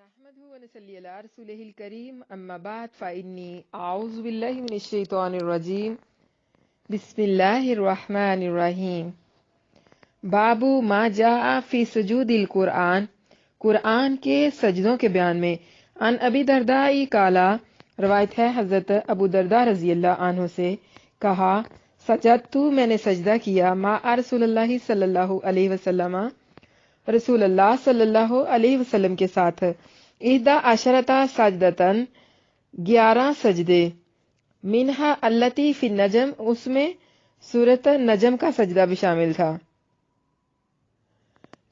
نحمده ونصلي على رسوله الكريم أما بعد فإني أعوذ بالله من الشيطان الرجيم بسم الله الرحمن الرحیم بابو ما جاء فی سجود القرآن، قرآن کے سجدوں کے بیان میں۔ ان ابی درداء قالا، روایت ہے حضرت ابو درداء رضی اللہ عنہ سے، کہا سجدت، میں نے سجدہ کیا، ما رسول اللہ صلی اللہ علیہ وسلم، رسول اللہ صلی اللہ علیہ وسلم کے ساتھ، احدی عشرۃ سجدتن، 11 سجدے، منہا التی فی النجم، اس میں سورۃ نجم کا سجدہ بھی شامل تھا۔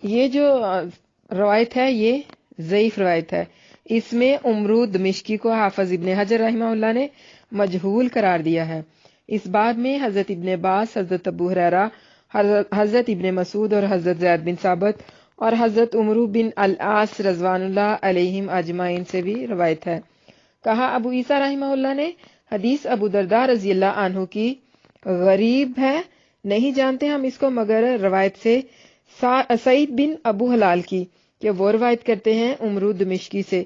یہ جو روایت ہے یہ ضعیف روایت ہے، اس میں عمرو دمشقی کو حافظ ابن حجر رحمہ اللہ نے مجہول قرار دیا ہے۔ اس باب میں حضرت ابن عباس، حضرت ابو ہریرہ، حضرت ابن مسعود اور حضرت زید بن ثابت اور حضرت عمرو بن العاص رضوان اللہ علیہم اجمعین سے بھی روایت ہے۔ کہا ابو عیسیٰ رحمہ اللہ نے، حدیث ابو درداء رضی اللہ عنہ کی غریب ہے، نہیں جانتے ہم اس کو مگر روایت سے سعید بن ابو حلال کی، کہ وہ روایت کرتے ہیں عمرو دمشقی سے،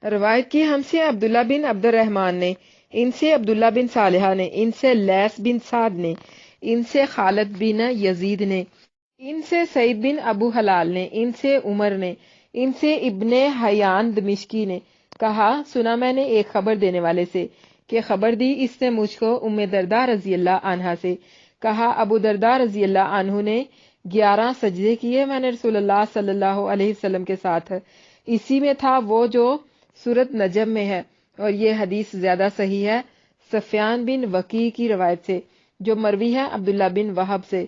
روایت کی ہم سے عبداللہ بن عبد الرحمن نے، ان سے عبداللہ بن صالحہ نے، ان سے لیث بن سعد نے، ان سے خالد بن یزید نے، ان سے سعید بن ابو حلال نے، ان سے عمر نے، ان سے ابن حیان دمشقی نے، کہا سنا میں نے ایک خبر دینے والے سے کہ خبر دی اس نے مجھ کو ام درداء رضی اللہ عنہا سے، کہا ابو درداء رضی اللہ عنہ نے 11 سجدے کیے، میں نے رسول اللہ صلی اللہ علیہ وسلم کے ساتھ، اسی میں تھا وہ جو سورۃ نجم میں ہے، اور یہ حدیث زیادہ صحیح ہے سفیان بن وقیع کی روایت سے، جو مروی ہے عبداللہ بن وہب سے،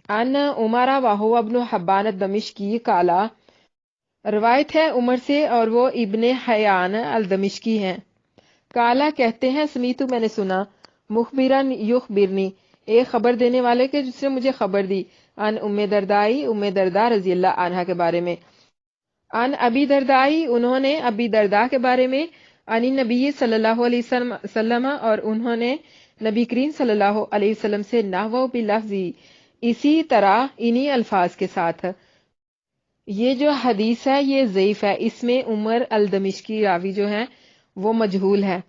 ان عمر وہو ابن حبان الدمشقی قالا، روایت ہے عمر سے اور وہ ابن حیان الدمشقی ہیں، قالا کہتے ہیں سمیتو میں نے سنا، مخبرن یخبرنی ایک خبر دینے والے کے جس نے مجھے خبر دی، ان ام دردائی ام درداء رضی اللہ عنہا کے بارے میں، ان ابی دردائی انہوں نے ابی درداء کے بارے میں، ان نبی صلی اللہ علیہ وسلم اور انہوں نے نبی کریم صلی اللہ علیہ وسلم سے نحو بلفظی اسی طرح انہی الفاظ کے ساتھ۔ یہ جو حدیث ہے یہ ضعیف ہے، اس میں عمر الدمشقی راوی جو ہیں وہ مجہول ہے،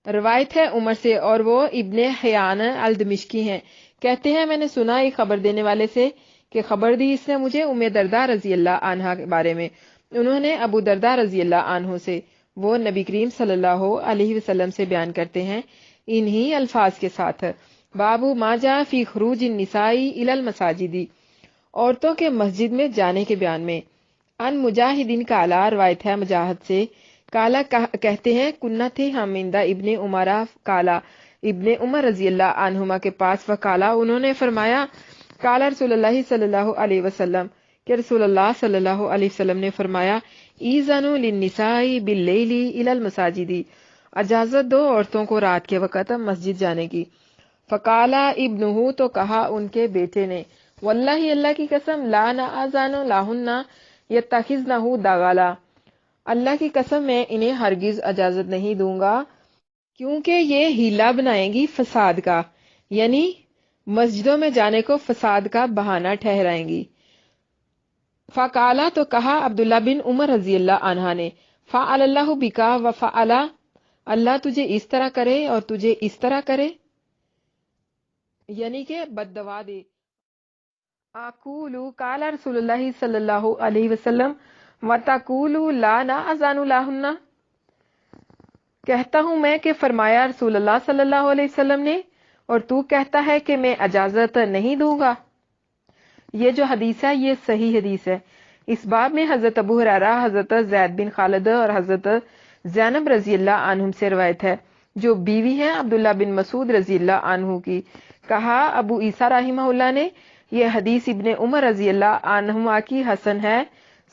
روایت ہے عمر سے اور وہ ابن حیان الدمشقی ہیں، کہتے ہیں میں نے سنا ایک خبر دینے والے سے کہ خبر دی اس نے مجھے ام درداء رضی اللہ عنہا کے بارے میں، انہوں نے ابو درداء رضی اللہ عنہ سے، وہ نبی کریم صلی اللہ علیہ وسلم سے بیان کرتے ہیں انہی الفاظ کے ساتھ۔ بابو ما جاء فی خروج النساء الی المساجد، عورتوں کے مسجد میں جانے کے بیان میں۔ ان مجاہدین قالا، روایت ہے مجاہد سے، قالا کہتے ہیں کنہ تھے ہم عندہ ابن عمر، قالا ابن عمر رضی اللہ عنہما کے پاس، وقالا انہوں نے فرمایا، قالا رسول اللہ صلی اللہ علیہ وسلم، کہ رسول اللہ صلی اللہ علیہ وسلم نے فرمایا، ایذنوا للنساء باللیل الی المساجد، اجازت دو عورتوں کو رات کے وقت مسجد جانے کی۔ فقالا ابنہ، تو کہا ان کے بیٹے نے، واللہ اللہ کی قسم، لا نآذن لہن یتخذنہ دغلا، اللہ کی قسم میں انہیں ہرگز اجازت نہیں دوں گا کیونکہ یہ ہیلا بنائیں گی فساد کا، یعنی مسجدوں میں جانے کو فساد کا بہانہ ٹھہرائیں گی۔ فقالا، تو کہا عبداللہ بن عمر رضی اللہ عنہ نے، فعل اللہ بکا وفعل، اللہ تجھے اس طرح کرے اور تجھے اس طرح کرے، یعنی کہ بد دعا دے۔ اقول قال رسول اللہ صلی اللہ علیہ وسلم وتقول لا نأذن لہن، کہتا ہوں میں کہ فرمایا رسول اللہ صلی اللہ علیہ وسلم نے، اور تو کہتا ہے کہ میں اجازت نہیں دوں گا۔ یہ جو حدیث ہے یہ صحیح حدیث ہے۔ اس باب میں حضرت ابو ہریرہ، حضرت زید بن خالد اور حضرت زینب رضی اللہ عنہم سے روایت ہے، جو بیوی ہیں عبداللہ بن مسعود رضی اللہ عنہ کی۔ کہا ابو عیسیٰ رحمہ اللہ نے، یہ حدیث ابن عمر رضی اللہ عنہما کی حسن ہے،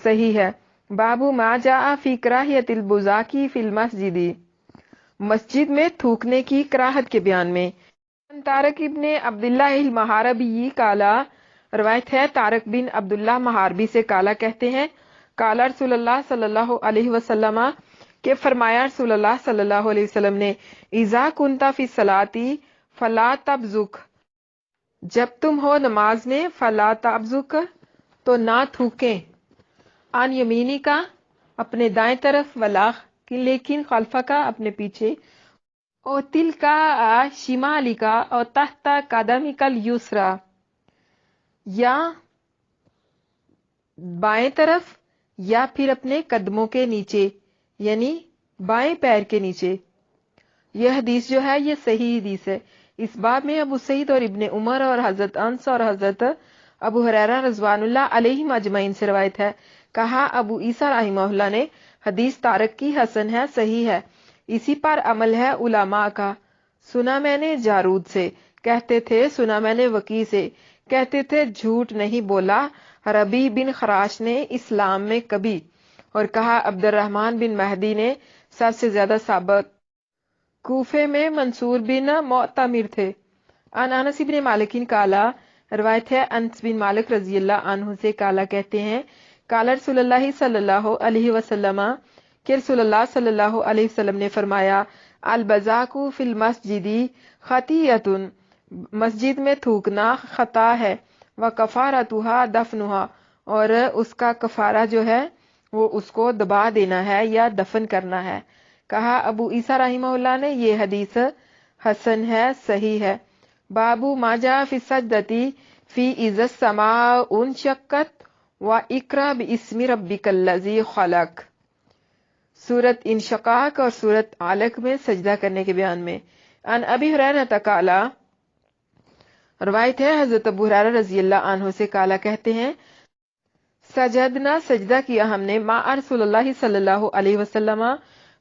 صحیح ہے۔ بابو ما جاء فی کراہیت البزاق فی المسجد، مسجد میں تھوکنے کی کراہت کے بیان میں۔ طارق ابن عبداللہ المحاربی قالا، روایت ہے طارق بن عبداللہ محاربی سے، قالا کہتے ہیں، قالا رسول اللہ صلی اللہ علیہ وسلم، کہ فرمایا رسول اللہ صلی اللہ علیہ وسلم نے، اذا کنت فی الصلاۃ فلا تبزق، جب تم ہو نماز میں، فلا تبزق، تو نہ تھوکیں، ان یمینی کا، اپنے دائیں طرف، ولاخ لیکن خلفہ کا اپنے پیچھے، اور تل کا شمالی کا اور تحت قدمی کل یسرا، یا بائیں طرف یا پھر اپنے قدموں کے نیچے، یعنی بائیں پیر کے نیچے۔ یہ حدیث جو ہے یہ صحیح حدیث ہے۔ اس باب میں ابو سعید اور ابن عمر اور حضرت انس اور حضرت ابو ہریرہ رضوان اللہ علیہم اجمعین سے روایت ہے۔ کہا ابو عیسیٰ رحمہ اللہ نے، حدیث تارک کی حسن ہے، صحیح ہے، اسی پر عمل ہے علماء کا۔ سنا میں نے جارود سے، کہتے تھے سنا میں نے وکی سے، کہتے تھے جھوٹ نہیں بولا ربی بن خراش نے اسلام میں کبھی، اور کہا عبد الرحمن بن مہدی نے سب سے زیادہ ثابت کوفے میں منصور بن معتمر تھے۔ ان انس بن مالک کالا، روایت ہے انس بن مالک رضی اللہ عنہ سے، کالا کہتے ہیں کالا رسول اللہ صلی اللہ علیہ وسلم، کہ رسول اللہ صلی اللہ علیہ وسلم نے فرمایا، البزاق فی المسجد خطیۃ، مسجد میں تھوکنا خطا ہے، وکفارتها دفنها، اور اس کا کفارہ جو ہے وہ اس کو دبا دینا ہے یا دفن کرنا ہے۔ کہا ابو عیسیٰ رحمہ اللہ نے، یہ حدیث حسن ہے، صحیح ہے۔ بابو ما جاء فی السجدۃ فی اذا السماء انشقت واقرأ باسم ربک الذی خلق، سورت انشقاق اور سورت علق میں سجدہ کرنے کے بیان میں۔ ان ابی ہریرہ قال، روایت ہے حضرت ابو ہریرہ رضی اللہ عنہ سے، کالا کہتے ہیں سجدنا، سجدہ کیا ہم نے، مع رسول اللہ صلی اللہ علیہ وسلم،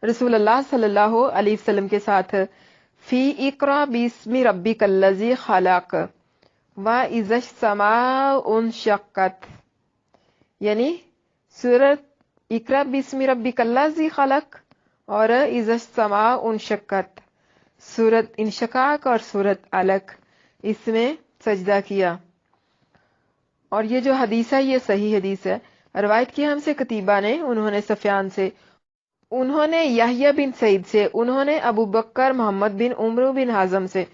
رسول اللہ صلی اللہ علیہ وسلم کے ساتھ، فی اقرأ باسم ربک الذی خلق واذا السماء انشقت، یعنی سورت اقرأ باسم ربک الذی خلق اور اذا السماء انشقت، سورت انشقاق اور سورت علق، اس میں سجدہ کیا۔ اور یہ جو حدیث ہے یہ صحیح حدیث ہے۔ روایت کی ہم سے قتیبہ نے، انہوں نے سفیان سے، انہوں نے یحییٰ بن سعید سے، انہوں نے ابو بکر محمد بن عمرو بن حزم سے،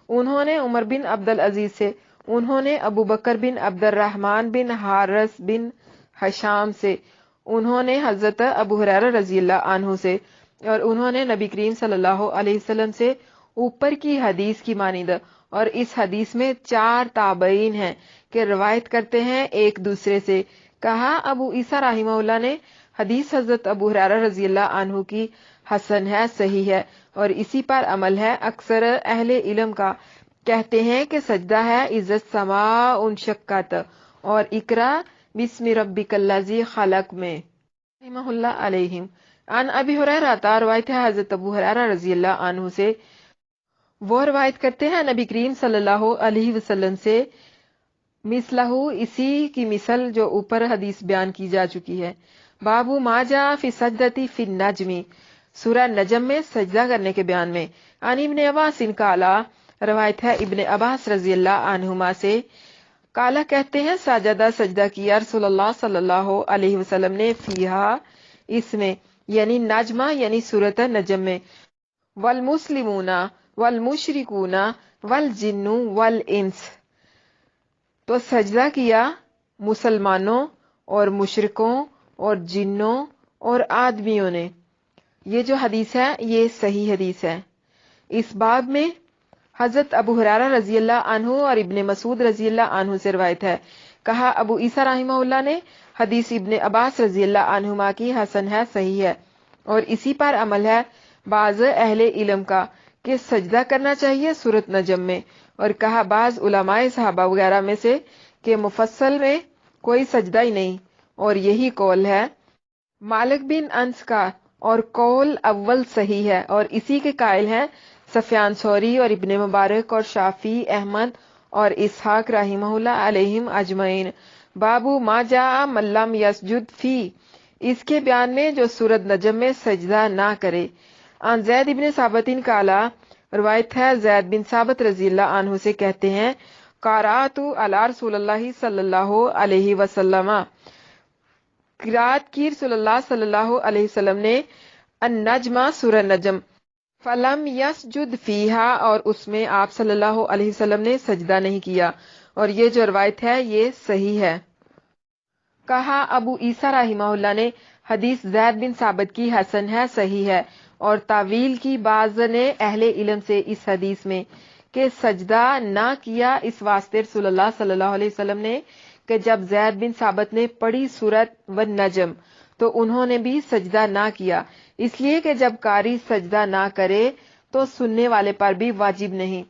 انہوں نے عمر بن عبد العزیز سے، انہوں نے ابو بکر بن عبد الرحمن بن حارث بن حشام سے، انہوں نے حضرت ابو ہریرہ رضی اللہ عنہ سے، اور انہوں نے نبی کریم صلی اللہ علیہ وسلم سے اوپر کی حدیث کی مانند۔ اور اس حدیث میں 4 تابعین ہیں کہ روایت کرتے ہیں ایک دوسرے سے۔ کہا ابو عیسیٰ رحمہ اللہ نے، حدیث حضرت ابو ہریرہ رضی اللہ عنہ کی حسن ہے، صحیح ہے، اور اسی پر عمل ہے اکثر اہل علم کا۔ کہتے ہیں کہ سجدہ ہے اذا السماء انشقت اور اقرأ بسم ربک الذی خلق میں، رحمہ اللہ علیہم۔ ان ابی ہریرہ، روایت ہے حضرت ابو ہریرہ رضی اللہ عنہ سے، وہ روایت کرتے ہیں نبی کریم صلی اللہ علیہ وسلم سے، مثلہ، اسی کی مثل جو اوپر حدیث بیان کی جا چکی ہے۔ بابو ما جاء فی السجدۃ فی النجم، سورہ نجم میں سجدہ کرنے کے بیان میں۔ ان ابن عباس قالا، روایت ہے ابن عباس رضی اللہ عنہما سے، کالا کہتے ہیں سجدہ، سجدہ کیا رسول اللہ صلی اللہ علیہ وسلم نے، فیہا، اس میں، یعنی نجمہ یعنی سورۃ نجم میں، والمسلمون والمشرکون والجن والانس، تو سجدہ کیا مسلمانوں اور مشرکوں اور جنوں اور آدمیوں نے۔ یہ جو حدیث ہے یہ صحیح حدیث ہے۔ اس باب میں حضرت ابو ہریرہ رضی اللہ عنہ اور ابن مسعود رضی اللہ عنہ سے روایت ہے۔ کہا ابو عیسیٰ رحمہ اللہ نے، حدیث ابن عباس رضی اللہ عنہما کی حسن ہے، صحیح ہے، اور اسی پر عمل ہے بعض اہل علم کا کہ سجدہ کرنا چاہیے سورۃ نجم میں، اور کہا بعض علماء صحابہ وغیرہ میں سے کہ مفصل میں کوئی سجدہ ہی نہیں، اور یہی قول ہے مالک بن انس کا، اور قول اول صحیح ہے، اور اسی کے قائل ہیں سفیان ثوری اور ابن مبارک اور شافعی، احمد اور اسحاق رحمہ اللہ علیہم اجمعین۔ بابو ما جاء من لم یسجد فی، اس کے بیان میں جو سورۃ نجم میں سجدہ نہ کرے۔ ان زید بن ثابت قالا، روایت ہے زید بن ثابت رضی اللہ عنہ سے، کہتے ہیں قرأت علی رسول اللہ صلی اللہ علیہ وسلم، قرأت کی رسول اللہ صلی اللہ علیہ وسلم نے، النجم، سورہ نجم، فلم یسجد فیہا، اور اس میں آپ صلی اللہ علیہ وسلم نے سجدہ نہیں کیا، اور یہ جو روایت ہے یہ صحیح ہے۔ کہا ابو عیسیٰ رحمہ اللہ نے، حدیث زید بن ثابت کی حسن ہے، صحیح ہے، اور تعویل کی بعض نے اہل علم سے اس حدیث میں کہ سجدہ نہ کیا اس واسطے رسول اللہ صلی اللہ علیہ وسلم نے کہ جب زید بن ثابت نے پڑھی سورت والنجم تو انہوں نے بھی سجدہ نہ کیا، اس لیے کہ جب قاری سجدہ نہ کرے تو سننے والے پر بھی واجب نہیں،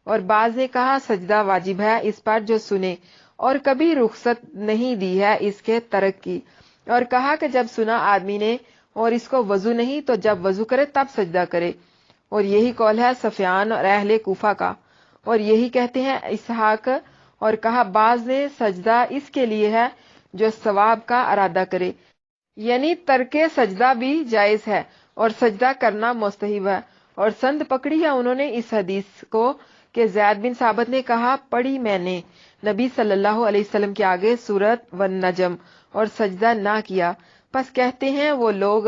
اور بعض نے کہا سجدہ واجب ہے اس پر جو سنے، اور کبھی رخصت نہیں دی ہے اس کے ترک کی، اور کہا کہ جب سنا آدمی نے اور اس کو وضو نہیں تو جب وضو کرے تب سجدہ کرے، اور یہی قول ہے سفیان اور اہل کوفہ کا، اور یہی کہتے ہیں اسحاق، اور کہا بعض نے سجدہ اس کے لیے ہے جو ثواب کا ارادہ کرے، یعنی ترک سجدہ بھی جائز ہے اور سجدہ کرنا مستحب ہے، اور سند پکڑی ہے انہوں نے اس حدیث کو کہ زید بن ثابت نے کہا پڑھی میں نے نبی صلی اللہ علیہ وسلم کے آگے سورت والنجم اور سجدہ نہ کیا، پس کہتے ہیں وہ لوگ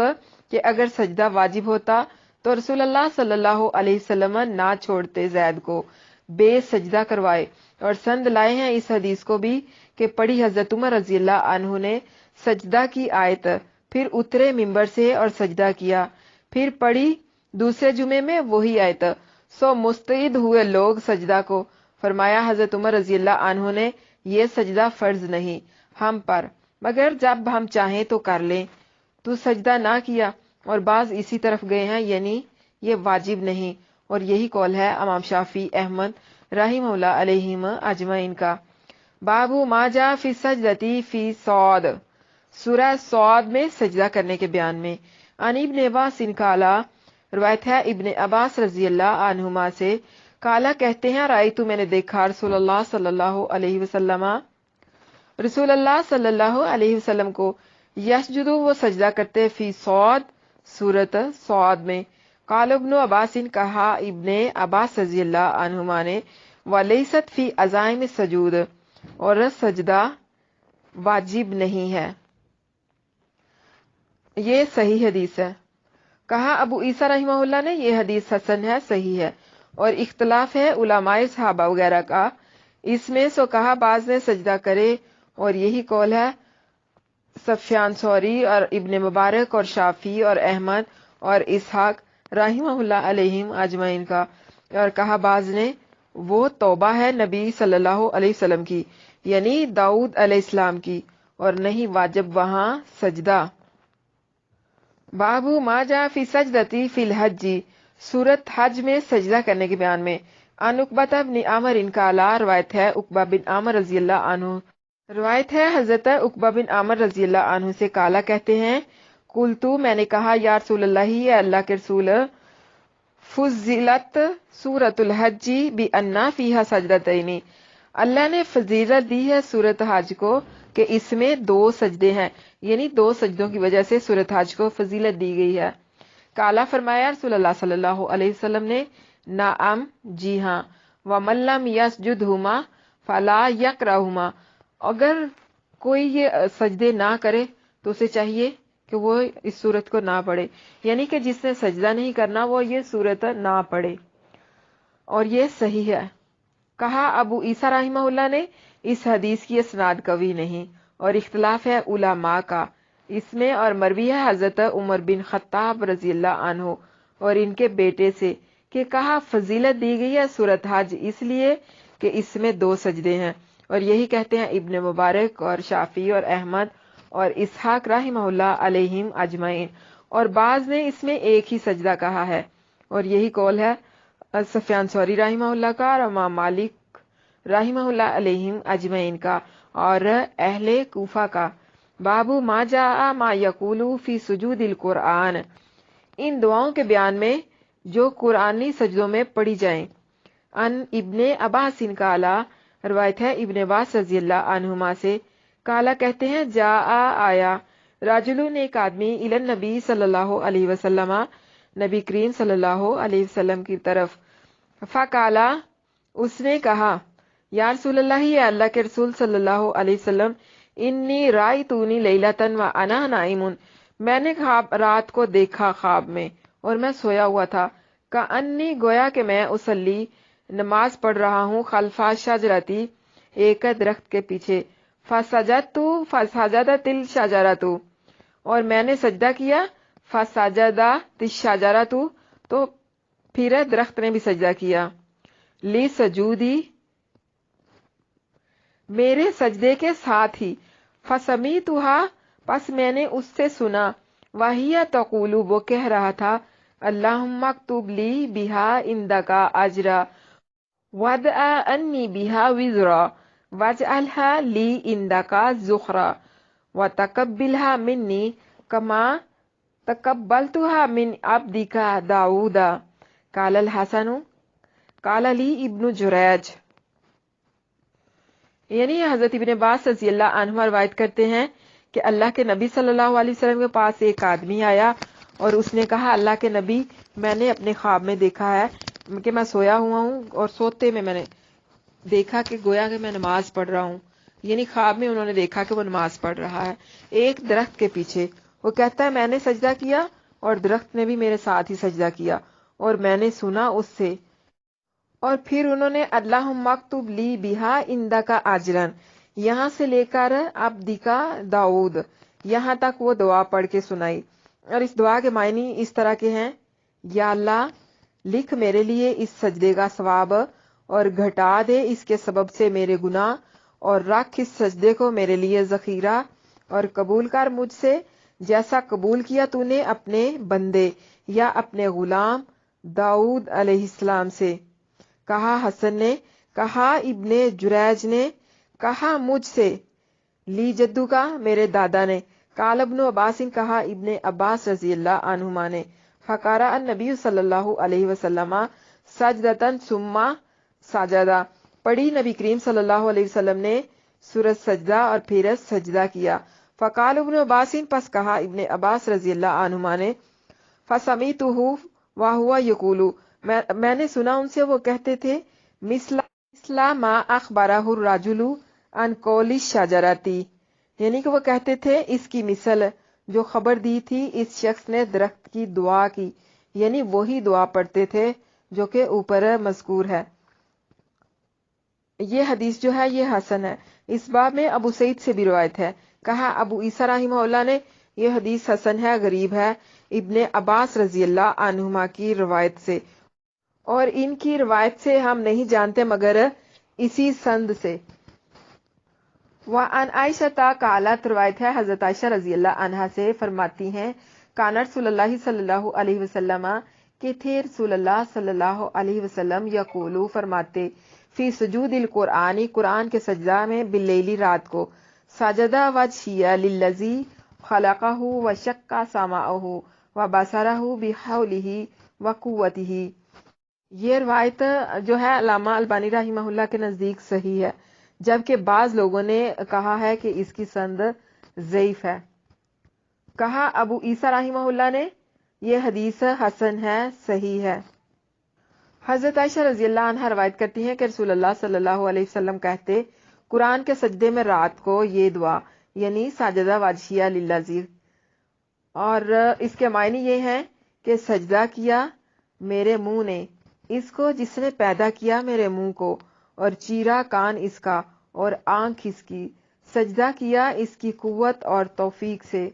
کہ اگر سجدہ واجب ہوتا تو رسول اللہ صلی اللہ علیہ وسلم نہ چھوڑتے زید کو بے سجدہ کروائے، اور سند لائے ہیں اس حدیث کو بھی کہ پڑھی حضرت عمر رضی اللہ عنہ نے سجدہ کی آیت، پھر اترے ممبر سے اور سجدہ کیا، پھر پڑھی دوسرے جمعے میں وہی آیت، سو مستعد ہوئے لوگ سجدہ کو، فرمایا حضرت عمر رضی اللہ عنہ نے یہ سجدہ فرض نہیں ہم پر مگر جب ہم چاہیں تو کر لیں، تو سجدہ نہ کیا، اور بعض اسی طرف گئے ہیں یعنی یہ واجب نہیں، اور یہی قول ہے امام شافعی احمد رحمہ اللہ علیہم اجمعین کا۔ باب ما جاء فی السجدۃ فی صاد، سورہ صاد میں سجدہ کرنے کے بیان میں، عن ابن عباس قال، روایت ہے ابن عباس رضی اللہ عنہما سے، قالا کہتے ہیں رأیت میں نے دیکھا رسول اللہ صلی اللہ علیہ وسلم، رسول اللہ صلی اللہ علیہ وسلم کو، یسجدو وہ سجدہ کرتے، فی صاد سورت صاد میں، قال ابن عباس کہا ابن عباس رضی اللہ عنہما نے، ولیست فی عزائم السجود، اور سجدہ واجب نہیں ہے، یہ صحیح حدیث ہے۔ کہا ابو عیسیٰ رحمہ اللہ نے یہ حدیث حسن ہے، صحیح ہے، اور اختلاف ہے علماء صحابہ وغیرہ کا اس میں، سو کہا بعض نے سجدہ کرے، اور یہی قول ہے سفیان ثوری اور ابن مبارک اور شافعی اور احمد اور اسحاق رحمہ اللہ علیہم اجمعین کا، اور کہا بعض نے وہ توبہ ہے نبی صلی اللہ علیہ وسلم کی، یعنی داؤد علیہ السلام کی، اور نہیں واجب وہاں سجدہ۔ باب ما جاء فی سجدۃ فی الحج، سورت حج میں سجدہ کرنے کے بیان میں، عن عقبہ بن عامر قال، روایت ہے عقبہ بن عامر رضی اللہ عنہ، روایت ہے حضرت عقبہ بن عامر رضی اللہ عنہ سے، قالا کہتے ہیں قلتو میں نے کہا یا رسول اللہ، یا اللہ کے رسول، فضلت سورۃ الحج بان فیہا سجدتین، اللہ نے فضیلت دی ہے سورت حج کو کہ اس میں دو سجدے ہیں، یعنی دو سجدوں کی وجہ سے سورت حج کو فضیلت دی گئی ہے۔ قالا فرمایا رسول اللہ صلی اللہ علیہ وسلم نے، نعم جی ہاں، ومن لم یسجدہما فلا یقرأہما، اگر کوئی یہ سجدے نہ کرے تو اسے چاہیے کہ وہ اس سورت کو نہ پڑھے، یعنی کہ جس نے سجدہ نہیں کرنا وہ یہ سورت نہ پڑھے، اور یہ صحیح ہے۔ کہا ابو عیسیٰ رحمہ اللہ نے اس حدیث کی اسناد قوی نہیں، اور اختلاف ہے علماء کا اس میں، اور مروی ہے حضرت عمر بن خطاب رضی اللہ عنہ اور ان کے بیٹے سے کہ کہا فضیلت دی گئی ہے سورت حج اس لیے کہ اس میں دو سجدے ہیں، اور یہی کہتے ہیں ابن مبارک اور شافعی اور احمد اور اسحاق رحمہ اللہ علیہم اجمعین، اور بعض نے اس میں ایک ہی سجدہ کہا ہے، اور یہی قول ہے سفیان ثوری رحمہ اللہ کا اور امام مالک رحمہ اللہ علیہم اجمعین کا اور اہل کوفہ کا۔ باب ما جاء ما یقول فی سجود القرآن، ان دعاؤں کے بیان میں جو قرآنی سجدوں میں پڑھی جائیں۔ ان ابن عباس قال، روایت ہے ابن عباس رضی اللہ عنہما سے، قالا کہتے ہیں جاء آیا، راجلون ایک آدمی، الی النبی صلی اللہ علیہ وسلم، نبی کریم صلی اللہ علیہ وسلم کی طرف، فقالا اس نے کہا، یا رسول اللہ، یا اللہ کے رسول صلی اللہ علیہ وسلم، انی رأیتونی لیلۃ وانا نائم، میں نے رات کو دیکھا خواب میں اور میں سویا ہوا تھا، کأنی گویا کہ میں اصلی نماز پڑھ رہا ہوں، خلف شجرتی ایک درخت کے پیچھے، فسجدت الشجرۃ اور میں نے سجدہ کیا، فسجدہ الشجرۃ، تو پھر درخت نے بھی سجدہ کیا، لی سجودی، میرے سجدے کے ساتھ ہی، فسمیتھا، پس میں نے اس سے سنا، وہی تقول، وہ کہہ رہا تھا، اللہم اکتب لی بہا عندک اجرا وادع انی بہا وزرا واجعلها لی عندک ذخرا وتقبلها منی کما تقبلتها من عبدک داؤد۔ قال الحسن قال لی ابن جریج۔ یعنی حضرت ابن عباس رضی اللہ عنہ روایت کرتے ہیں کہ اللہ کے نبی صلی اللہ علیہ وسلم کے پاس ایک آدمی آیا اور اس نے کہا، اللہ کے نبی، میں نے اپنے خواب میں دیکھا ہے کہ میں سویا ہوا ہوں، اور سوتے میں نے دیکھا کہ گویا کہ میں نماز پڑھ رہا ہوں، یعنی خواب میں انہوں نے دیکھا کہ وہ نماز پڑھ رہا ہے ایک درخت کے پیچھے۔ وہ کہتا ہے میں نے سجدہ کیا اور درخت نے بھی میرے ساتھ ہی سجدہ کیا، اور میں نے سنا اس سے، اور پھر انہوں نے اللہم اکتب لی بہا عندک اجرا، یہاں سے لے کر عبدک داؤد یہاں تک وہ دعا پڑھ کے سنائی، اور اس دعا کے معنی اس طرح کے ہیں، یا اللہ لکھ میرے لیے اس سجدے کا ثواب اور گھٹا دے اس کے سبب سے میرے گناہ، اور رکھ اس سجدے کو میرے لیے ذخیرہ، اور قبول کر مجھ سے جیسا قبول کیا تو نے اپنے بندے یا اپنے غلام داؤد علیہ السلام سے۔ کہا حسن نے، کہا ابن جریج نے، کہا مجھ سے، لی جدو کا، میرے دادا نے، قال ابن عباس، کہا ابن عباس رضی اللہ عنہما نے، فقرأ النبی صلی اللہ علیہ وسلم سجدتن ثم سجدہ، پڑھی نبی کریم صلی اللہ علیہ وسلم نے سورۃ سجدہ اور پھر سجدہ کیا۔ فقال ابن عباس، پس کہا ابن عباس رضی اللہ عنہما نے، فسمیتہ وہو یقول، میں نے سنا ان سے وہ کہتے تھے، مثل ما اخبرہ الرجل عن قول الشجرۃ، یعنی کہ وہ کہتے تھے اس کی مثل جو خبر دی تھی اس شخص نے درخت کی دعا کی، یعنی وہی دعا پڑھتے تھے جو کہ اوپر مذکور ہے۔ یہ حدیث جو ہے یہ حسن ہے۔ اس باب میں ابو سعید سے بھی روایت ہے، کہا ابو عیسیٰ رحمہ اللہ نے، یہ حدیث حسن ہے، غریب ہے، ابن عباس رضی اللہ عنہما کی روایت سے، اور ان کی روایت سے ہم نہیں جانتے مگر اسی سند سے۔ وعن عائشہ قالت، روایت ہے حضرت عائشہ رضی اللہ عنہا سے، فرماتی ہیں، کان رسول اللہ صلی اللہ علیہ وسلم، کہ تھے رسول اللہ صلی اللہ علیہ وسلم، یقولو، فرماتے، فی سجود القرآن، قرآن کے سجدہ میں، باللیل، رات کو، سجدہ وجہی للذی خلقہ وشق سمعہ وبصرہ بحولہ وقوتہ۔ یہ روایت جو ہے علامہ البانی رحمہ اللہ کے نزدیک صحیح ہے، جبکہ بعض لوگوں نے کہا ہے کہ اس کی سند ضعیف ہے۔ کہا ابو عیسیٰ رحمہ اللہ نے، یہ حدیث حسن ہے، صحیح ہے۔ حضرت عائشہ رضی اللہ عنہا روایت کرتی ہیں کہ رسول اللہ صلی اللہ علیہ وسلم کہتے، قرآن کے سجدے میں رات کو یہ دعا، یعنی سجدہ وجہیہ للذی، اور اس کے معنی یہ ہیں کہ سجدہ کیا میرے منہ نے اس کو جس نے پیدا کیا میرے منہ کو، اور چیرا کان اس کا اور آنکھ اس کی، سجدہ کیا اس کی قوت اور توفیق سے۔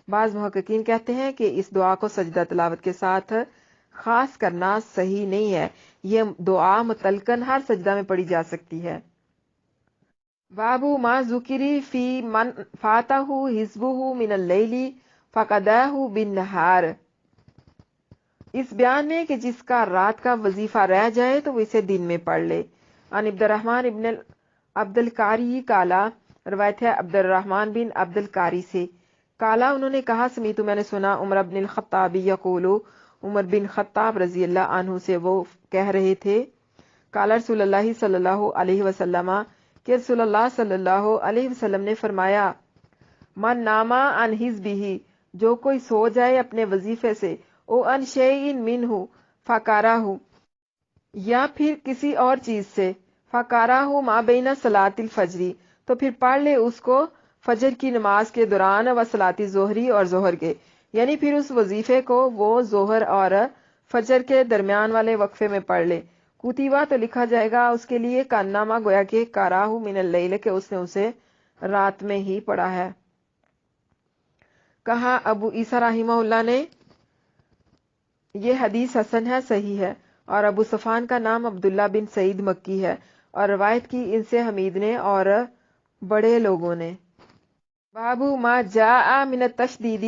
بعض محققین کہتے ہیں کہ اس دعا کو سجدہ تلاوت کے ساتھ خاص کرنا صحیح نہیں ہے، یہ دعا مطلقاً ہر سجدہ میں پڑھی جا سکتی ہے۔ باب ما ذکری فی من فاتہ حزبہ من اللیل فقداہ بالنہار، اس بیان میں کہ جس کا رات کا وظیفہ رہ جائے تو وہ اسے دن میں پڑھ لے۔ عن عبد الرحمن ابن عبد القاری قالا، روایت ہے عبد الرحمن بن عبد القاری سے، قالا، انہوں نے کہا، سمیت، میں نے سنا، عمر بن الخطاب یقول، عمر بن خطاب رضی اللہ عنہ سے وہ کہہ رہے تھے، قال رسول اللہ صلی اللہ علیہ وسلم، کہ رسول اللہ صلی اللہ علیہ وسلم نے فرمایا، من ناما عن حزبہ، جو کوئی سو جائے اپنے وظیفے سے، او ان شیئن منہ فقارہ، یا پھر کسی اور چیز سے، فقارہ ما بین صلاۃ الفجر، تو پھر پڑھ لے اس کو فجر کی نماز کے دوران، و صلاۃ ظہری، اور ظہر کے، یعنی پھر اس وظیفے کو وہ ظہر اور فجر کے درمیان والے وقفے میں پڑھ لے، کتیبہ، تو لکھا جائے گا اس کے لیے، کانامہ، گویا کہ قراہ من اللیل، کہ اس نے اسے رات میں ہی پڑھا ہے۔ کہا ابو عیسیٰ رحمہ اللہ نے یہ حدیث حسن ہے، صحیح ہے، اور ابو صفان کا نام عبداللہ بن سعید مکی ہے اور روایت کی ان سے حمید نے اور بڑے لوگوں نے۔ باب ما جاء من التشدید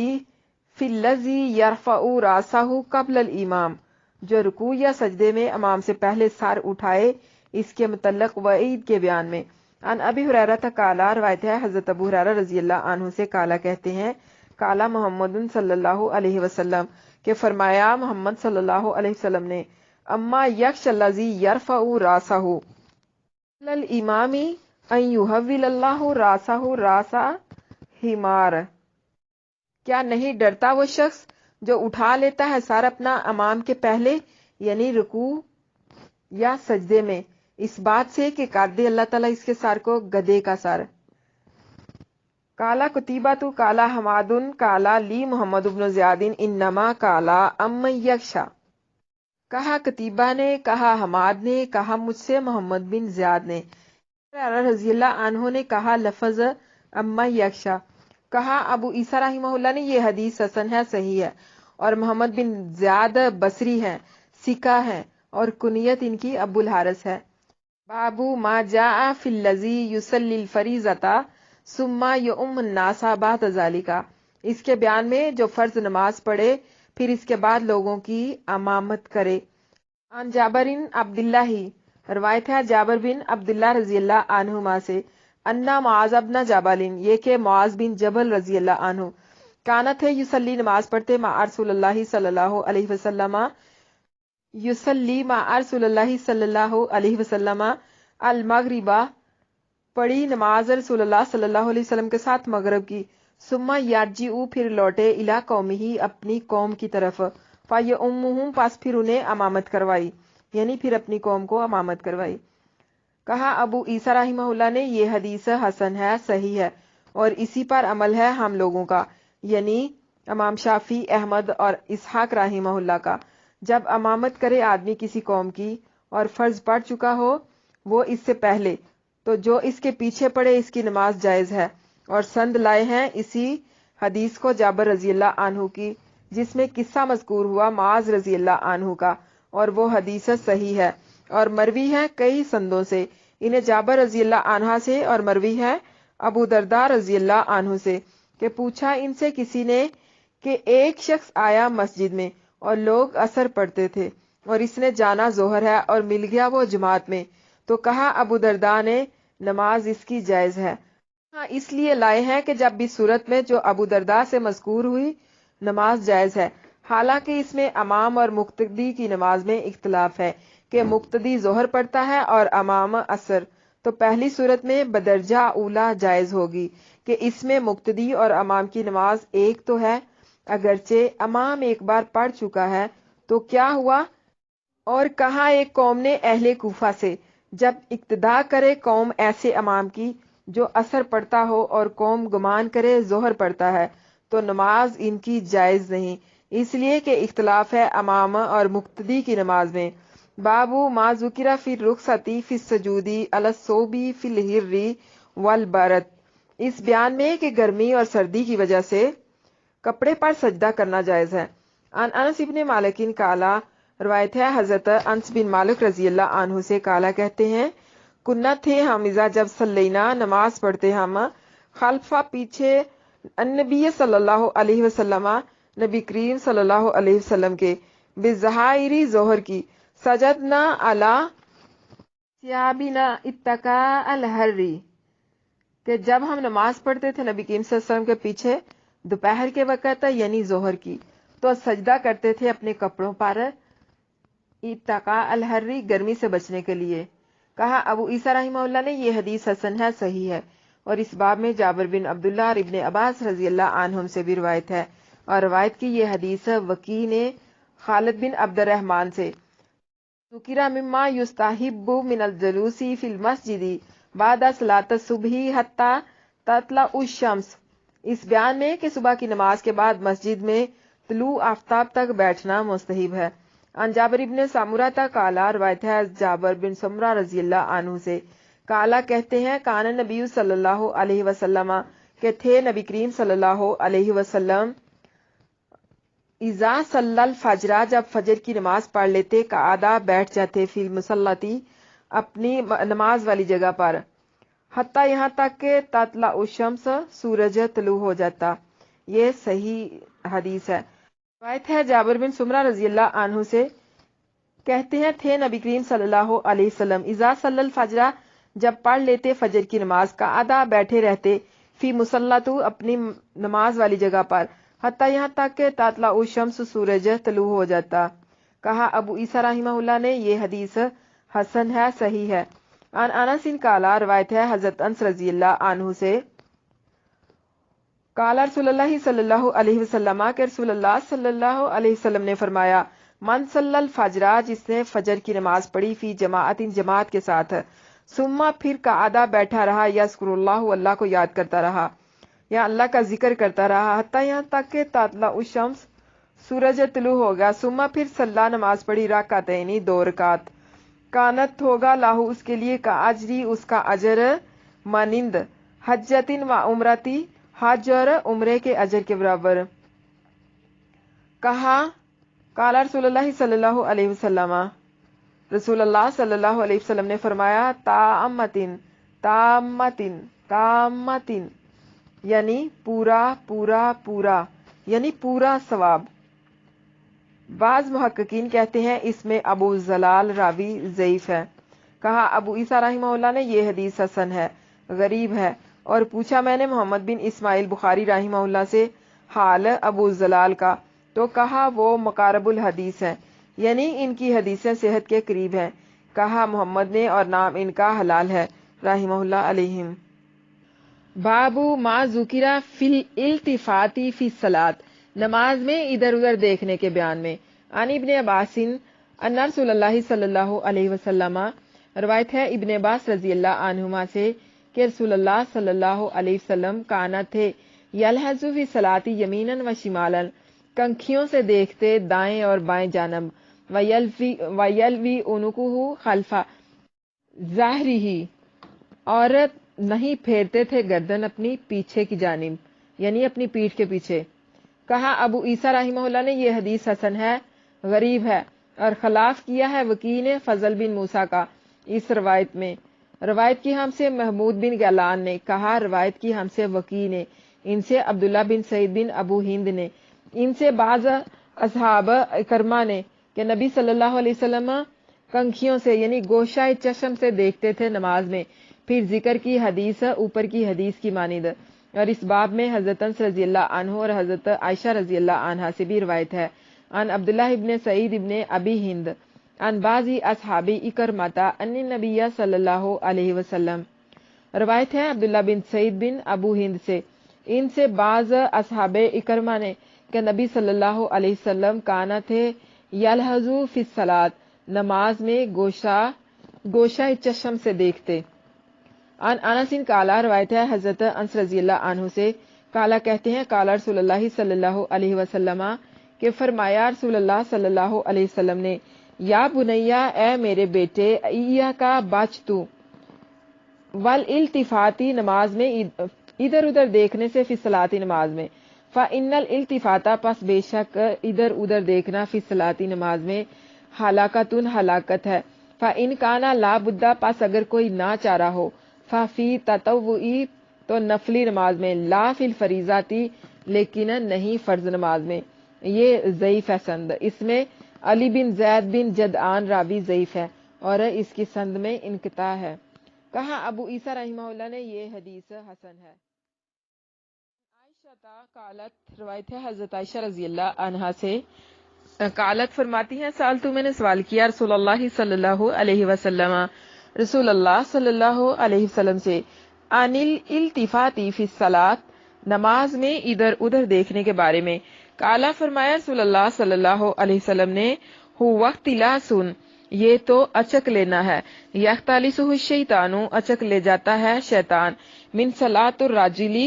فی الذی یرفع راسہ قبل الامام، جو رکوع یا سجدے میں امام سے پہلے سر اٹھائے، اس کے متعلق وعید کے بیان میں۔ ان ابی ہریرہ قال، روایت ہے حضرت ابو ہریرہ رضی اللہ عنہ سے، قالا کہتے ہیں، قالا محمد صلی اللہ علیہ وسلم، کہ فرمایا محمد صلی اللہ علیہ وسلم نے، اما یخش الذی یرفع راسہ قبل الامام ان یحول اللہ راسہ راس حمار، کیا نہیں ڈرتا وہ شخص جو اٹھا لیتا ہے سر اپنا امام کے پہلے، یعنی رکوع یا سجدے میں، اس بات سے کہ کر دے اللہ تعالیٰ اس کے سر کو گدھے کا سر۔ کالا قتیبہ تو کالا حماد کالا لی محمد بن زیاد انما کالا ام یکشا، کہا قتیبہ نے، کہا حماد نے، کہا مجھ سے محمد بن زیاد نے، رضی اللہ عنہ نے کہا لفظ اما یکشا۔ کہا ابو عیسیٰ رحمہ اللہ نے یہ حدیث حسن ہے، صحیح ہے، اور محمد بن زیاد بصری ہیں، ثقہ ہیں، اور کنیت ان کی ابو الحارث ہے۔ بابو ما جاء فی الذی یصلی الفریضۃ ثم یؤم الناس بعد ذلک، اس کے بیان میں جو فرض نماز پڑھے پھر اس کے بعد لوگوں کی امامت کرے۔ عن جابر عبداللہ، روایت ہے جابر بن عبداللہ رضی اللہ عنہما سے، انا معاذ بن جبل، یہ کہ معاذ بن جبل رضی اللہ عنہ، کانت ہے یصلی نماز پڑھتے مع رسول اللہ صلی اللہ علیہ وسلم، یصلی مع رسول اللہ صلی اللہ علیہ وسلم المغربہ، پڑھی نماز رسول اللہ صلی اللہ علیہ وسلم کے ساتھ مغرب کی، ثم یرجع، پھر لوٹے، الی قومہ، اپنی قوم کی طرف، فیؤمہم، پس پھر انہیں امامت کروائی، یعنی پھر اپنی قوم کو امامت کروائی۔ کہا ابو عیسیٰ رحمہ اللہ نے یہ حدیث حسن ہے، صحیح ہے، اور اسی پر عمل ہے ہم لوگوں کا، یعنی امام شافعی، احمد اور اسحاق رحمہ اللہ کا۔ جب امامت کرے آدمی کسی قوم کی اور فرض پڑھ چکا ہو وہ اس سے پہلے، تو جو اس کے پیچھے پڑے اس کی نماز جائز ہے، اور سند لائے ہیں اسی حدیث کو جابر رضی اللہ عنہ کی، جس میں قصہ مذکور ہوا معاذ رضی اللہ عنہ کا، اور وہ حدیث صحیح ہے اور مروی ہے کئی سندوں سے، انہیں جابر رضی اللہ عنہ سے، اور مروی ہے ابو درداء رضی اللہ عنہ سے، کہ پوچھا ان سے کسی نے کہ ایک شخص آیا مسجد میں اور لوگ اثر پڑھتے تھے اور اس نے جانا ظہر ہے اور مل گیا وہ جماعت میں، تو کہا ابو درداء نے نماز اس کی جائز ہے، ہاں اس لیے لائے ہیں کہ جب بھی صورت میں جو ابو درداء سے مذکور ہوئی نماز جائز ہے، حالانکہ اس میں امام اور مقتدی کی نماز میں اختلاف ہے کہ مقتدی ظہر پڑھتا ہے اور امام اثر، تو پہلی صورت میں بدرجہ اولا جائز ہوگی کہ اس میں مقتدی اور امام کی نماز ایک تو ہے، اگرچہ امام ایک بار پڑھ چکا ہے تو کیا ہوا، اور کہا ایک قوم نے اہل کوفہ سے، جب اقتدا کرے قوم ایسے امام کی جو اثر پڑھتا ہو اور قوم گمان کرے ظہر پڑھتا ہے، تو نماز ان کی جائز نہیں، اس لیے کہ اختلاف ہے امام اور مقتدی کی نماز میں۔ بابو ما ذکر فی الرخصۃ فی السجود علی الثوب فی الحر والبرد، اس بیان میں کہ گرمی اور سردی کی وجہ سے کپڑے پر سجدہ کرنا جائز ہے۔ عن انس بن مالک قالا، روایت ہے حضرت انس بن مالک رضی اللہ عنہ سے، قالا کہتے ہیں، کنت تھے ہم اذا جب صلینا نماز پڑھتے ہم، خلفہ پیچھے، النبی صلی اللہ علیہ وسلم نبی کریم صلی اللہ علیہ وسلم کے، بظہائری ظہر کی، سجدنا علی ثیابنا اتقاء الحر، کہ جب ہم نماز پڑھتے تھے نبی کریم صلی اللہ علیہ وسلم کے پیچھے دوپہر کے وقت یعنی ظہر کی، تو سجدہ کرتے تھے اپنے کپڑوں پر اتقاء الحر، گرمی سے بچنے کے لیے۔ کہا ابو عیسیٰ رحمہ اللہ نے یہ حدیث حسن ہے، صحیح ہے، اور اس باب میں جابر بن عبداللہ اور ابن عباس رضی اللہ عنہم سے بھی روایت ہے، اور روایت کی یہ حدیث وکی نے خالد بن عبد الرحمن سے، ذکر مما یستحب من الجلوس فی المسجد بعد صلاۃ الصبح حتی تطلع الشمس، اس بیان میں کہ صبح کی نماز کے بعد مسجد میں طلوع آفتاب تک بیٹھنا مستحب ہے۔ عن جابر بن سمرہ قالا، روایت ہے جابر بن سمرہ رضی اللہ عنہ سے، قالا کہتے ہیں، کان نبی صلی اللہ علیہ وسلم، کہ تھے نبی کریم صلی اللہ علیہ وسلم اذا صلی الفجر، جب فجر کی نماز پڑھ لیتے، قعدہ بیٹھ جاتے، فی المصلتی، اپنی نماز والی جگہ پر، حتیٰ یہاں تک کہ تطلع الشمس، سورج طلوع ہو جاتا۔ یہ صحیح حدیث ہے۔ روایت ہے جابر بن سمرہ رضی اللہ عنہ سے، کہتے ہیں تھے نبی کریم صلی اللہ علیہ وسلم اذا صلی الفجر، جب پڑھ لیتے فجر کی نماز، قعدہ بیٹھے رہتے، فی مصلاتو، اپنی نماز والی جگہ پر، حتیٰ یہاں تک کہ تطلع الشمس، سورج طلوع ہو جاتا۔ کہا ابو عیسیٰ رحمہ اللہ نے یہ حدیث حسن ہے، صحیح ہے۔ عن انس قال، روایت ہے حضرت انس رضی اللہ عنہ سے، قال رسول اللہ صلی اللہ علیہ وسلم، کہ رسول اللہ صلی اللہ علیہ وسلم نے فرمایا، من صلی الفجر، جس نے فجر کی نماز پڑھی، فی جماعت، جماعت کے ساتھ، ثم، پھر قعدہ بیٹھا رہا، یذکر اللہ، اللہ کو یاد کرتا رہا یا اللہ کا ذکر کرتا رہا، حتیٰ یہاں تک کہ تطلع الشمس، سورج طلوع ہوگا، ثم، پھر صلی، نماز پڑھی، رکعتین، 2 رکعت، کانت، ہوگا، لاہو، اس کے لیے، کا اجری، اس کا اجر، مانند، حجتن و عمرتی، حج اور عمرے کے اجر کے برابر۔ کہا قال رسول اللہ صلی اللہ علیہ وسلم، رسول اللہ صلی اللہ علیہ وسلم نے فرمایا، تامتن، تامتن، تامتن، یعنی پورا پورا پورا، یعنی پورا ثواب۔ بعض محققین کہتے ہیں اس میں ابو زلال راوی ضعیف ہے۔ کہا ابو عیسیٰ رحمہ اللہ نے یہ حدیث حسن ہے، غریب ہے، اور پوچھا میں نے محمد بن اسماعیل بخاری رحمہ اللہ سے حال ابو زلال کا، تو کہا وہ مقارب الحدیث ہیں، یعنی ان کی حدیثیں صحت کے قریب ہیں۔ کہا محمد نے، اور نام ان کا حلال ہے رحمہ اللہ علیہم۔ بابو ما ذکر فی الالتفات فی الصلاۃ، نماز میں ادھر ادھر دیکھنے کے بیان میں۔ عن ابن عباس ان رسول اللہ صلی اللہ علیہ وسلم، روایت ہے ابن عباس رضی اللہ عنہما سے کہ رسول اللہ صلی اللہ علیہ وسلم کانا تھے، یلحظ فی الصلاۃ یمینا و شمالا، کنکھیوں سے دیکھتے دائیں اور بائیں جانب، ویلوی عنقہ خلف ظہرہ، اور نہیں پھیرتے تھے گردن اپنی پیچھے کی جانب، یعنی اپنی پیٹھ کے پیچھے۔ کہا ابو عیسیٰ رحمہ اللہ نے یہ حدیث حسن ہے، غریب ہے، اور خلاف کیا ہے وکیع نے فضل بن موسیٰ کا اس روایت میں۔ روایت کی ہم سے محمود بن غیلان نے، کہا روایت کی ہم سے وکیع نے، ان سے عبداللہ بن سعید بن ابو ہند نے، ان سے بعض اصحاب اکرمہ نے، کہ نبی صلی اللہ علیہ وسلم کنکھیوں سے، یعنی گوشہ چشم سے دیکھتے تھے نماز میں۔ پھر ذکر کی حدیث اوپر کی حدیث کی مانند، اور اس باب میں حضرت انس رضی اللہ عنہ اور حضرت عائشہ رضی اللہ عنہا سے بھی روایت ہے۔ عن عبداللہ ابن سعید ابن ابی ہند عن بعضی اصحاب اکرمہ ان النبی صلی اللہ علیہ وسلم، روایت ہے عبداللہ بن سعید بن ابو ہند سے، ان سے بعض اصحاب اکرمہ نے، کہ نبی صلی اللہ علیہ وسلم کانا تھے، یلحظ فی الصلاۃ، نماز میں گوشہ چشم سے دیکھتے۔ عن انس قال، روایت ہے حضرت انس رضی اللہ عنہ سے، قال کہتے ہیں، قال رسول اللہ صلی اللہ علیہ وسلم، کہ فرمایا رسول اللہ صلی اللہ علیہ وسلم نے، یا بنیا، اے میرے بیٹے، ایاک، بچ تو، والالتفاتی، نماز میں ادھر ادھر دیکھنے سے، فی الصلاۃ، نماز میں، فإن الالتفات، پس بے شک ادھر ادھر دیکھنا، فی الصلاۃ، نماز میں، ہلاکۃ، ہلاکت ہے، فإن کان لا بد، پس اگر کوئی نہ چارہ ہو، ففی تطوعی، تو نفلی نماز میں، لا فی الفریضاتی، لیکن نہیں فرض نماز میں۔ یہ ضعیف ہے سند، اس میں علی بن زید بن جدعان راوی ضعیف ہے، اور اس کی سند میں انقطاع ہے۔ کہا ابو عیسیٰ رحمہ اللہ نے یہ حدیث حسن ہے۔ عائشہ قالت، روایت ہے حضرت عائشہ رضی اللہ عنہا سے، قالت فرماتی ہیں، سألتو، میں نے سوال کیا، رسول اللہ صلی اللہ علیہ وسلم، رسول اللہ صلی اللہ علیہ وسلم سے، عن الالتفات فی الصلاۃ، نماز میں ادھر ادھر دیکھنے کے بارے میں۔ قال، فرمایا رسول اللہ صلی اللہ علیہ وسلم نے، ہو اختلاس، یہ تو اچک لینا ہے، یختلسہ الشیطان، اچک لے جاتا ہے شیطان، من صلاۃ الرجل،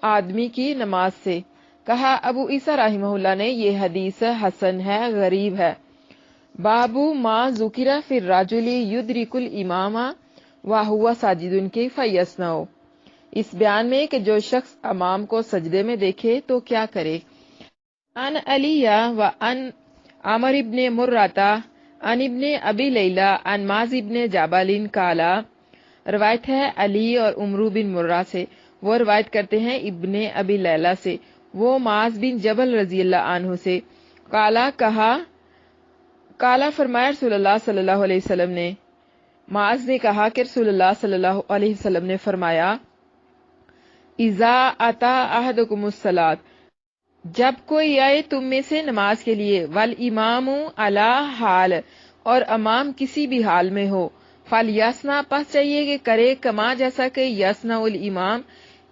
آدمی کی نماز سے۔ کہا ابو عیسیٰ رحمہ اللہ نے یہ حدیث حسن ہے، غریب ہے۔ بابو ما ذکر فی الرجل یدرک الامام وہو ساجد کیف یصنع، اس بیان میں کہ جو شخص امام کو سجدے میں دیکھے تو کیا کرے۔ ان علیہ و ان عمر ابن مراتا ان ابن ابی لیلہ ان معاذ ابن جبل قالا، روایت ہے علی اور عمرو بن مرہ سے، وہ روایت کرتے ہیں ابن ابی لیلہ سے، وہ معاذ بن جبل رضی اللہ عنہ سے، قالا کہا، قالا فرمایا رسول اللہ صلی اللہ علیہ وسلم نے، معاذ نے کہا کہ رسول اللہ صلی اللہ علیہ وسلم نے فرمایا، اذا اتا احدکم الصلاۃ، جب کوئی آئے تم میں سے نماز کے لیے، والامام علی حال، اور امام کسی بھی حال میں ہو، فلیسنا، پس چاہیے کہ کرے، کما جیسا کہ یسنا الامام،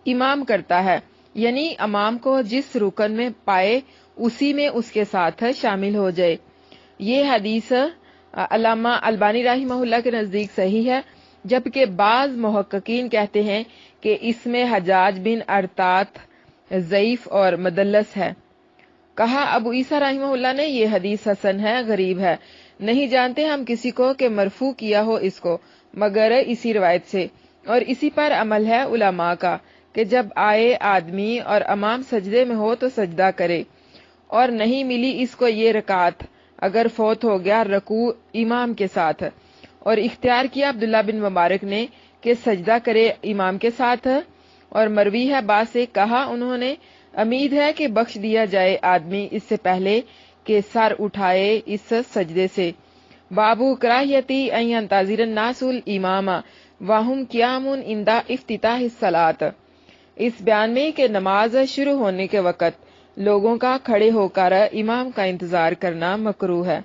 امام کرتا ہے، یعنی امام کو جس رکن میں پائے اسی میں اس کے ساتھ شامل ہو جائے۔ یہ حدیث علامہ البانی رحمہ اللہ کے نزدیک صحیح ہے، جبکہ بعض محققین کہتے ہیں کہ اس میں حجاج بن ارطاط ضعیف اور مدلس ہے۔ کہا ابو عیسیٰ رحمہ اللہ نے، یہ حدیث حسن ہے، غریب ہے، نہیں جانتے ہم کسی کو کہ مرفوع کیا ہو اس کو مگر اسی روایت سے، اور اسی پر عمل ہے علماء کا کہ جب آئے آدمی اور امام سجدے میں ہو تو سجدہ کرے، اور نہیں ملی اس کو یہ رکعت، اگر فوت ہو گیا رکوع امام کے ساتھ، اور اختیار کیا عبداللہ بن مبارک نے کہ سجدہ کرے امام کے ساتھ، اور مروی ہے بعض سے، کہا انہوں نے، امید ہے کہ بخش دیا جائے آدمی اس سے پہلے کہ سر اٹھائے اس سجدے سے۔ بابو کراہیتی ان ینتظر الناس الامام وهم قیام عند افتتاح الصلاۃ، اس بیان میں کہ نماز شروع ہونے کے وقت لوگوں کا کھڑے ہو کر امام کا انتظار کرنا مکروہ ہے۔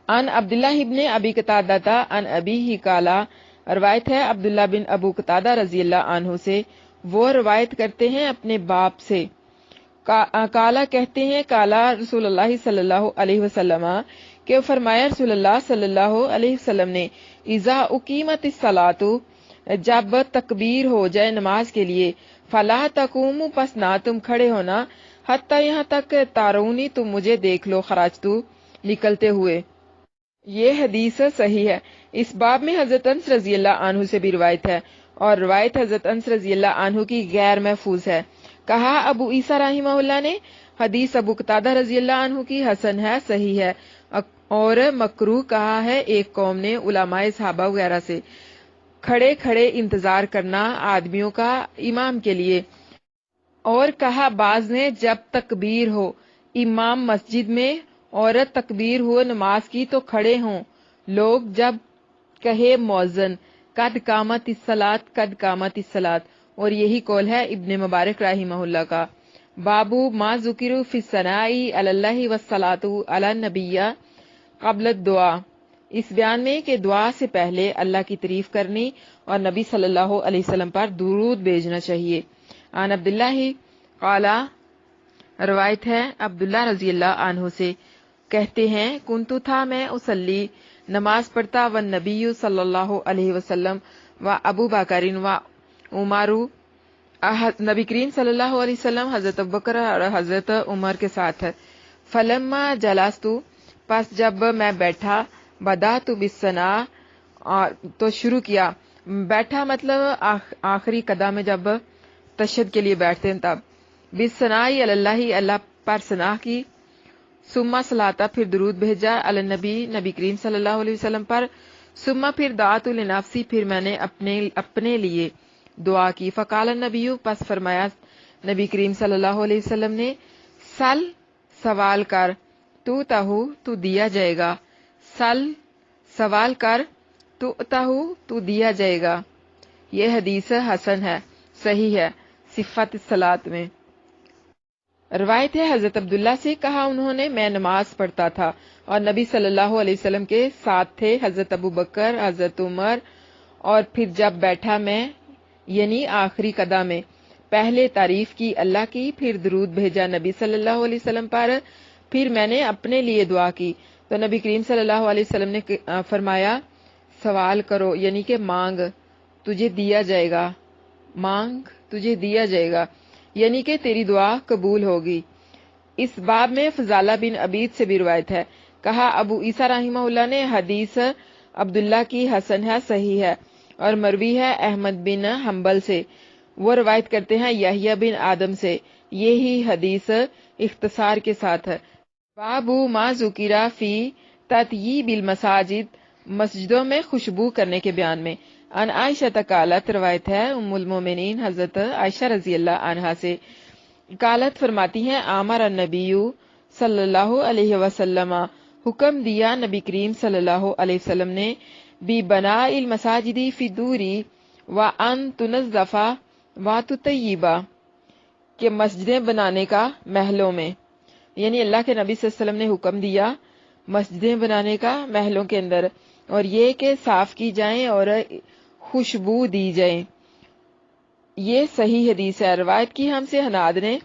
ان عبداللہ ابن ابی قتادہ ان ابیہ قالا، روایت ہے عبداللہ بن ابو قتادہ رضی اللہ عنہ سے، وہ روایت کرتے ہیں اپنے باپ سے، قالا کہتے ہیں، قالا رسول اللہ صلی اللہ علیہ وسلم، کہ فرمایا رسول اللہ صلی اللہ علیہ وسلم نے، اذا اقیمت الصلاۃ، جب تکبیر ہو جائے نماز کے لیے، فلا تقوموا، پس نہ تم کھڑے ہونا، حتی یہاں تک تارونی، تم مجھے دیکھ لو، خرجتو، نکلتے ہوئے۔ یہ حدیث صحیح ہے۔ اس باب میں حضرت انس رضی اللہ عنہ سے بھی روایت ہے، اور روایت حضرت انس رضی اللہ عنہ کی غیر محفوظ ہے۔ کہا ابو عیسیٰ رحمہ اللہ نے، حدیث ابو قتادہ رضی اللہ عنہ کی حسن ہے، صحیح ہے، اور مکروہ کہا ہے ایک قوم نے علماء صحابہ وغیرہ سے، کھڑے کھڑے انتظار کرنا آدمیوں کا امام کے لیے، اور کہا بعض نے جب تکبیر ہو امام مسجد میں اور تکبیر ہو نماز کی تو کھڑے ہوں لوگ، جب کہے مؤذن قد قامت الصلاۃ، قد قامت الصلاۃ، اور یہی قول ہے ابن مبارک رحمہ اللہ کا۔ بابو ما ذکر فی الثناء علی اللہ والصلاۃ علی النبی قبل الدعاء، اس بیان میں کہ دعا سے پہلے اللہ کی تعریف کرنی اور نبی صلی اللہ علیہ وسلم پر درود بھیجنا چاہیے۔ عن عبداللہ قالا، روایت ہے عبداللہ رضی اللہ عنہ سے، کہتے ہیں، کنتو تھا میں اصلی، نماز پڑھتا، والنبی صلی اللہ علیہ وسلم و ابو بکر و عمر، نبی کریم صلی اللہ علیہ وسلم حضرت ابوبکر اور حضرت عمر کے ساتھ، فلما جلستو، پس جب میں بیٹھا، بدأت بالثناء، تو شروع کیا، بیٹھا مطلب آخری قدم میں جب تشہد کے لیے بیٹھتے ہیں تب، بالثناء علی اللہ، اللہ پر ثنا کی، ثم صلاۃ، پھر درود بھیجا، علی النبی، نبی کریم صلی اللہ علیہ وسلم پر، ثم پھر دعات لنفسی، پھر میں نے اپنے لیے دعا کی، فقال النبی، پس فرمایا نبی کریم صلی اللہ علیہ وسلم نے، سل، سوال کر، تو تہو، تو دیا جائے گا، سل، سوال کر، تو تہو، تو دیا جائے گا۔ یہ حدیث حسن ہے، صحیح ہے، صفت الصلاۃ میں۔ روایت ہے حضرت عبداللہ سے، کہا انہوں نے، میں نماز پڑھتا تھا اور نبی صلی اللہ علیہ وسلم کے ساتھ تھے حضرت ابو بکر، حضرت عمر، اور پھر جب بیٹھا میں، یعنی آخری قدم میں، پہلے تعریف کی اللہ کی، پھر درود بھیجا نبی صلی اللہ علیہ وسلم پر، پھر میں نے اپنے لیے دعا کی، تو نبی کریم صلی اللہ علیہ وسلم نے فرمایا، سوال کرو، یعنی کہ مانگ، تجھے دیا جائے گا، مانگ، تجھے دیا جائے گا، یعنی کہ تیری دعا قبول ہوگی۔ اس باب میں فضالہ بن عبید سے بھی روایت ہے، کہا ابو عیسیٰ رحمہ اللہ نے، حدیث عبداللہ کی حسن ہے، صحیح ہے، اور مروی ہے احمد بن حنبل سے، وہ روایت کرتے ہیں یحییٰ بن آدم سے، یہی حدیث اختصار کے ساتھ ہے۔ باب ما ذکر فی تطیب المساجد، مسجدوں میں خوشبو کرنے کے بیان میں۔ ان عائشہ قالت، روایت ہے ام المومنین حضرت عائشہ رضی اللہ عنہا سے، قالت فرماتی ہیں آمر النبی صلی اللہ علیہ وسلم، حکم دیا نبی کریم صلی اللہ علیہ وسلم نے، بی بناء المساجد فی دوری وان تنظف وتطیبا، کہ مسجدیں بنانے کا محلوں میں، یعنی اللہ کے نبی صلی اللہ علیہ وسلم نے حکم دیا مسجدیں بنانے کا محلوں کے اندر، اور یہ کہ صاف کی جائیں اور خوشبو دی جائیں۔ یہ صحیح حدیث ہے۔ روایت کی ہم سے حناد نے،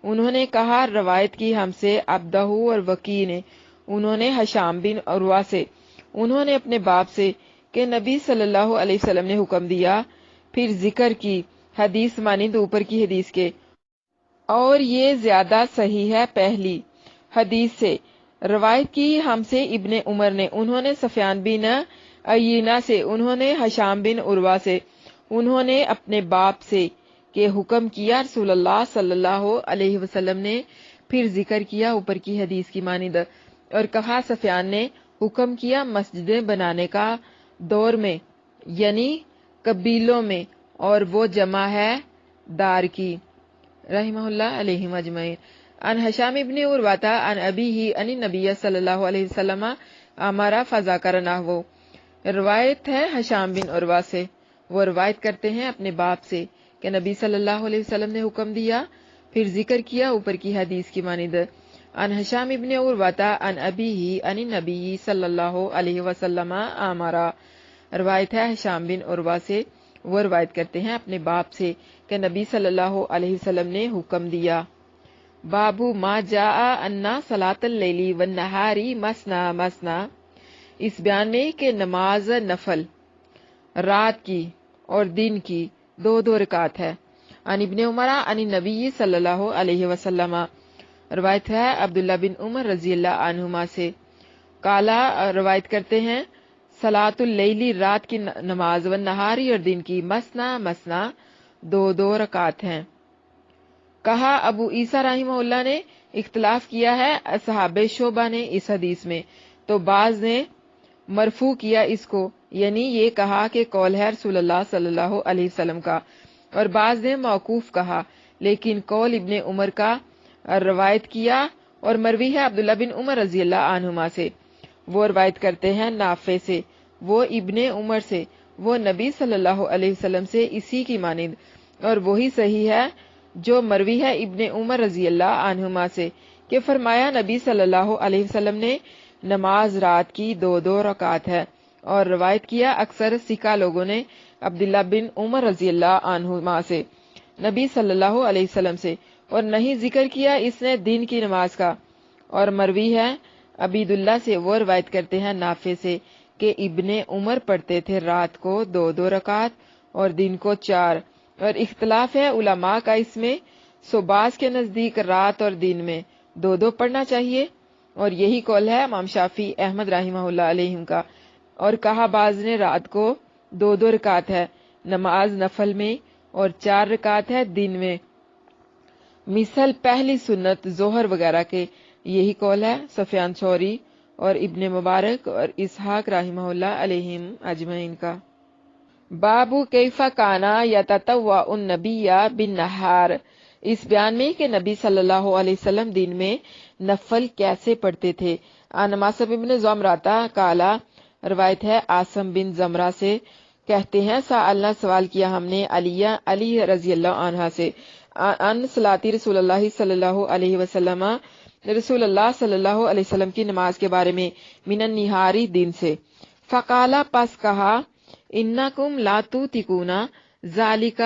انہوں نے کہا روایت کی ہم سے عبدہ اور وکی نے، انہوں نے حشام بن عروہ سے، انہوں نے اپنے باپ سے کہ نبی صلی اللہ علیہ وسلم نے حکم دیا، پھر ذکر کی حدیث مانند اوپر کی حدیث کے، اور یہ زیادہ صحیح ہے پہلی حدیث سے۔ روایت کی ہم سے ابن عمر نے، انہوں نے سفیان بن عیینہ سے، انہوں نے حشام بن عروہ سے، انہوں نے اپنے باپ سے کہ حکم کیا رسول اللہ صلی اللہ علیہ وسلم نے، پھر ذکر کیا اوپر کی حدیث کی مانند، اور کہا سفیان نے حکم کیا مسجدیں بنانے کا دور میں، یعنی قبیلوں میں، اور وہ جمع ہے دار کی، رحمہ اللہ علیہم اجمعین۔ ان حشام ابن عروہ ان ابیہ ان النبی صلی اللہ علیہ وسلم امر فذکر نحوہ، روایت ہے حشام بن عروہ سے، وہ روایت کرتے ہیں اپنے باپ سے کہ نبی صلی اللہ علیہ وسلم نے حکم دیا، پھر ذکر کیا اوپر کی حدیث کی مانند۔ ان حشام ابن عروہ ان ابیہ ان النبی صلی اللہ علیہ وسلم امر، روایت ہے حشام بن عروہ سے، وہ روایت کرتے ہیں اپنے باپ سے کہ نبی صلی اللہ علیہ وسلم نے حکم دیا۔ باب ما جاء ان صلاۃ اللیل والنہار مثنی مثنی، اس بیان میں کہ نماز نفل رات کی اور دن کی دو دو رکعت ہے۔ ان ابن عمر ان النبی صلی اللہ علیہ وسلم، روایت ہے عبداللہ بن عمر رضی اللہ عنہما سے، قالا، روایت کرتے ہیں صلاۃ اللیل رات کی نماز والنہاری اور دن کی مثنی مثنی دو دو رکعت ہیں۔ کہا ابو عیسیٰ رحمہ اللہ نے اختلاف کیا ہے اصحاب شعبہ نے اس حدیث میں، تو بعض نے مرفوع کیا اس کو، یعنی یہ کہا کہ قول ہے رسول اللہ صلی اللہ علیہ وسلم کا، اور بعض نے موقوف کہا، لیکن قول ابن عمر کا روایت کیا، اور مروی ہے عبداللہ بن عمر رضی اللہ عنہما سے، وہ روایت کرتے ہیں نافع سے، وہ ابن عمر سے، وہ نبی صلی اللہ علیہ وسلم سے اسی کی مانند، اور وہی صحیح ہے جو مروی ہے ابن عمر رضی اللہ عنہما سے کہ فرمایا نبی صلی اللہ علیہ وسلم نے نماز رات کی دو دو رکعت ہے، اور روایت کیا اکثر سکہ لوگوں نے عبداللہ بن عمر رضی اللہ عنہما سے نبی صلی اللہ علیہ وسلم سے، اور نہیں ذکر کیا اس نے دن کی نماز کا، اور مروی ہے عبید اللہ سے، وہ روایت کرتے ہیں نافع سے کہ ابن عمر پڑھتے تھے رات کو دو دو رکعت اور دن کو 4، اور اختلاف ہے علماء کا اس میں، سو بعض کے نزدیک رات اور دن میں دو دو پڑھنا چاہیے، اور یہی قول ہے امام شافعی احمد رحمہ اللہ علیہ کا، اور کہا بعض نے رات کو دو دو رکعت ہے نماز نفل میں اور 4 رکعت ہے دن میں، مثل پہلی سنت ظہر وغیرہ کے، یہی قول ہے سفیان ثوری اور ابن مبارک اور اسحاق رحمہ اللہ علیہم اجمعین کا۔ باب کیف کانا یتطوع النبی بالنہار، اس بیان میں کہ نبی صلی اللہ علیہ وسلم دن میں نفل کیسے پڑھتے تھے۔ عن عاصم بن زمرہ قالا، روایت ہے عاصم بن زمرہ سے، کہتے ہیں سألنا، سوال کیا ہم نے علی رضی اللہ عنہ سے، ان صلاتی رسول اللہ صلی اللہ علیہ وسلم، رسول اللہ صلی اللہ علیہ وسلم کی نماز کے بارے میں، من النہاری دن سے، فقالا، پس کہا، انکم لا توتقون ذالک،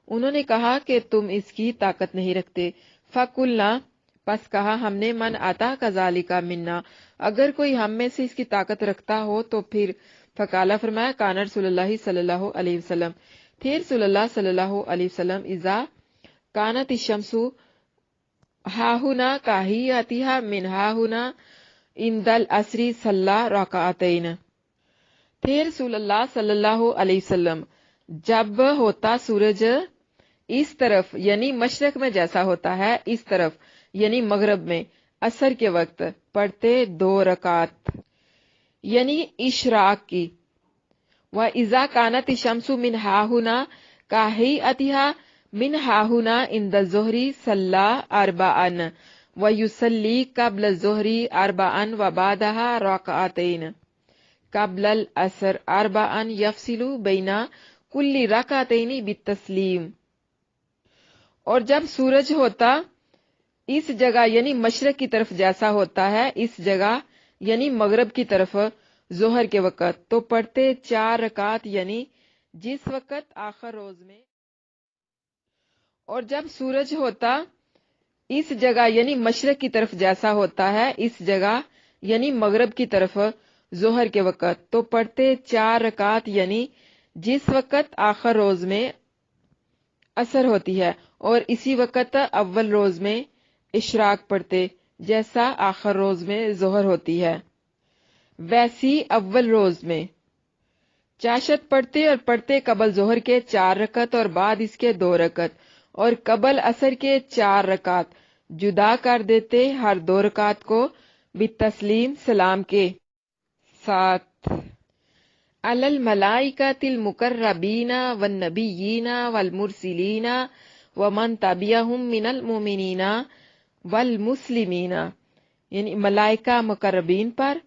انہوں نے کہا کہ تم اس کی طاقت نہیں رکھتے، فقلنا، پس کہا ہم نے، من آتا کذالک منا، اگر کوئی ہم میں سے اس کی طاقت رکھتا ہو تو پھر، فقالا، فرمایا، کان رسول اللہ صلی اللہ علیہ وسلم، تھے رسول اللہ صلی اللہ علیہ وسلم، اذا کانت الشمس ہاہنا کاہیاتھا من ہاہنا عند العصر صلی رکعتین، تھے رسول اللہ صلی اللہ علیہ وسلم جب ہوتا سورج اس طرف یعنی مشرق میں جیسا ہوتا ہے اس طرف یعنی مغرب میں عصر کے وقت پڑھتے 2 رکعت یعنی اشراق کی. وَإِذَا كَانَتِ الشَّمْسُ مِنْ هَاهُنَا كَهَيْئَتِهَا مِنْ هَاهُنَا عِنْدَ الظُّهْرِ صَلَّى 4 وَيُصَلِّي قَبْلَ الظُّهْرِ 4 وَبَعْدَهَا رَكْعَتَيْنِ قبل العصر 4 یفصل بین کل رکعتین بالتسلیم. اور جب سورج ہوتا اس جگہ یعنی مشرق کی طرف جیسا ہوتا ہے اس جگہ یعنی مغرب کی طرف ظہر کے وقت تو پڑھتے 4 رکعت یعنی جس وقت آخر روز میں. اور جب سورج ہوتا اس جگہ یعنی مشرق کی طرف جیسا ہوتا ہے اس جگہ یعنی مغرب کی طرف ظہر کے وقت تو پڑھتے 4 رکعت یعنی جس وقت آخر روز میں عصر ہوتی ہے اور اسی وقت اول روز میں اشراق پڑھتے جیسا آخر روز میں ظہر ہوتی ہے ویسی اول روز میں چاشت پڑھتے اور پڑھتے قبل ظہر کے 4 رکعت اور بعد اس کے 2 رکعت اور قبل عصر کے 4 رکعت جدا کر دیتے ہر 2 رکعت کو بالتسلیم سلام کے ساتھ. علی الملائکۃ المقربین والنبیین والمرسلین ومن تبعہم من المؤمنین والمسلمین یعنی ملائکہ مقربین پر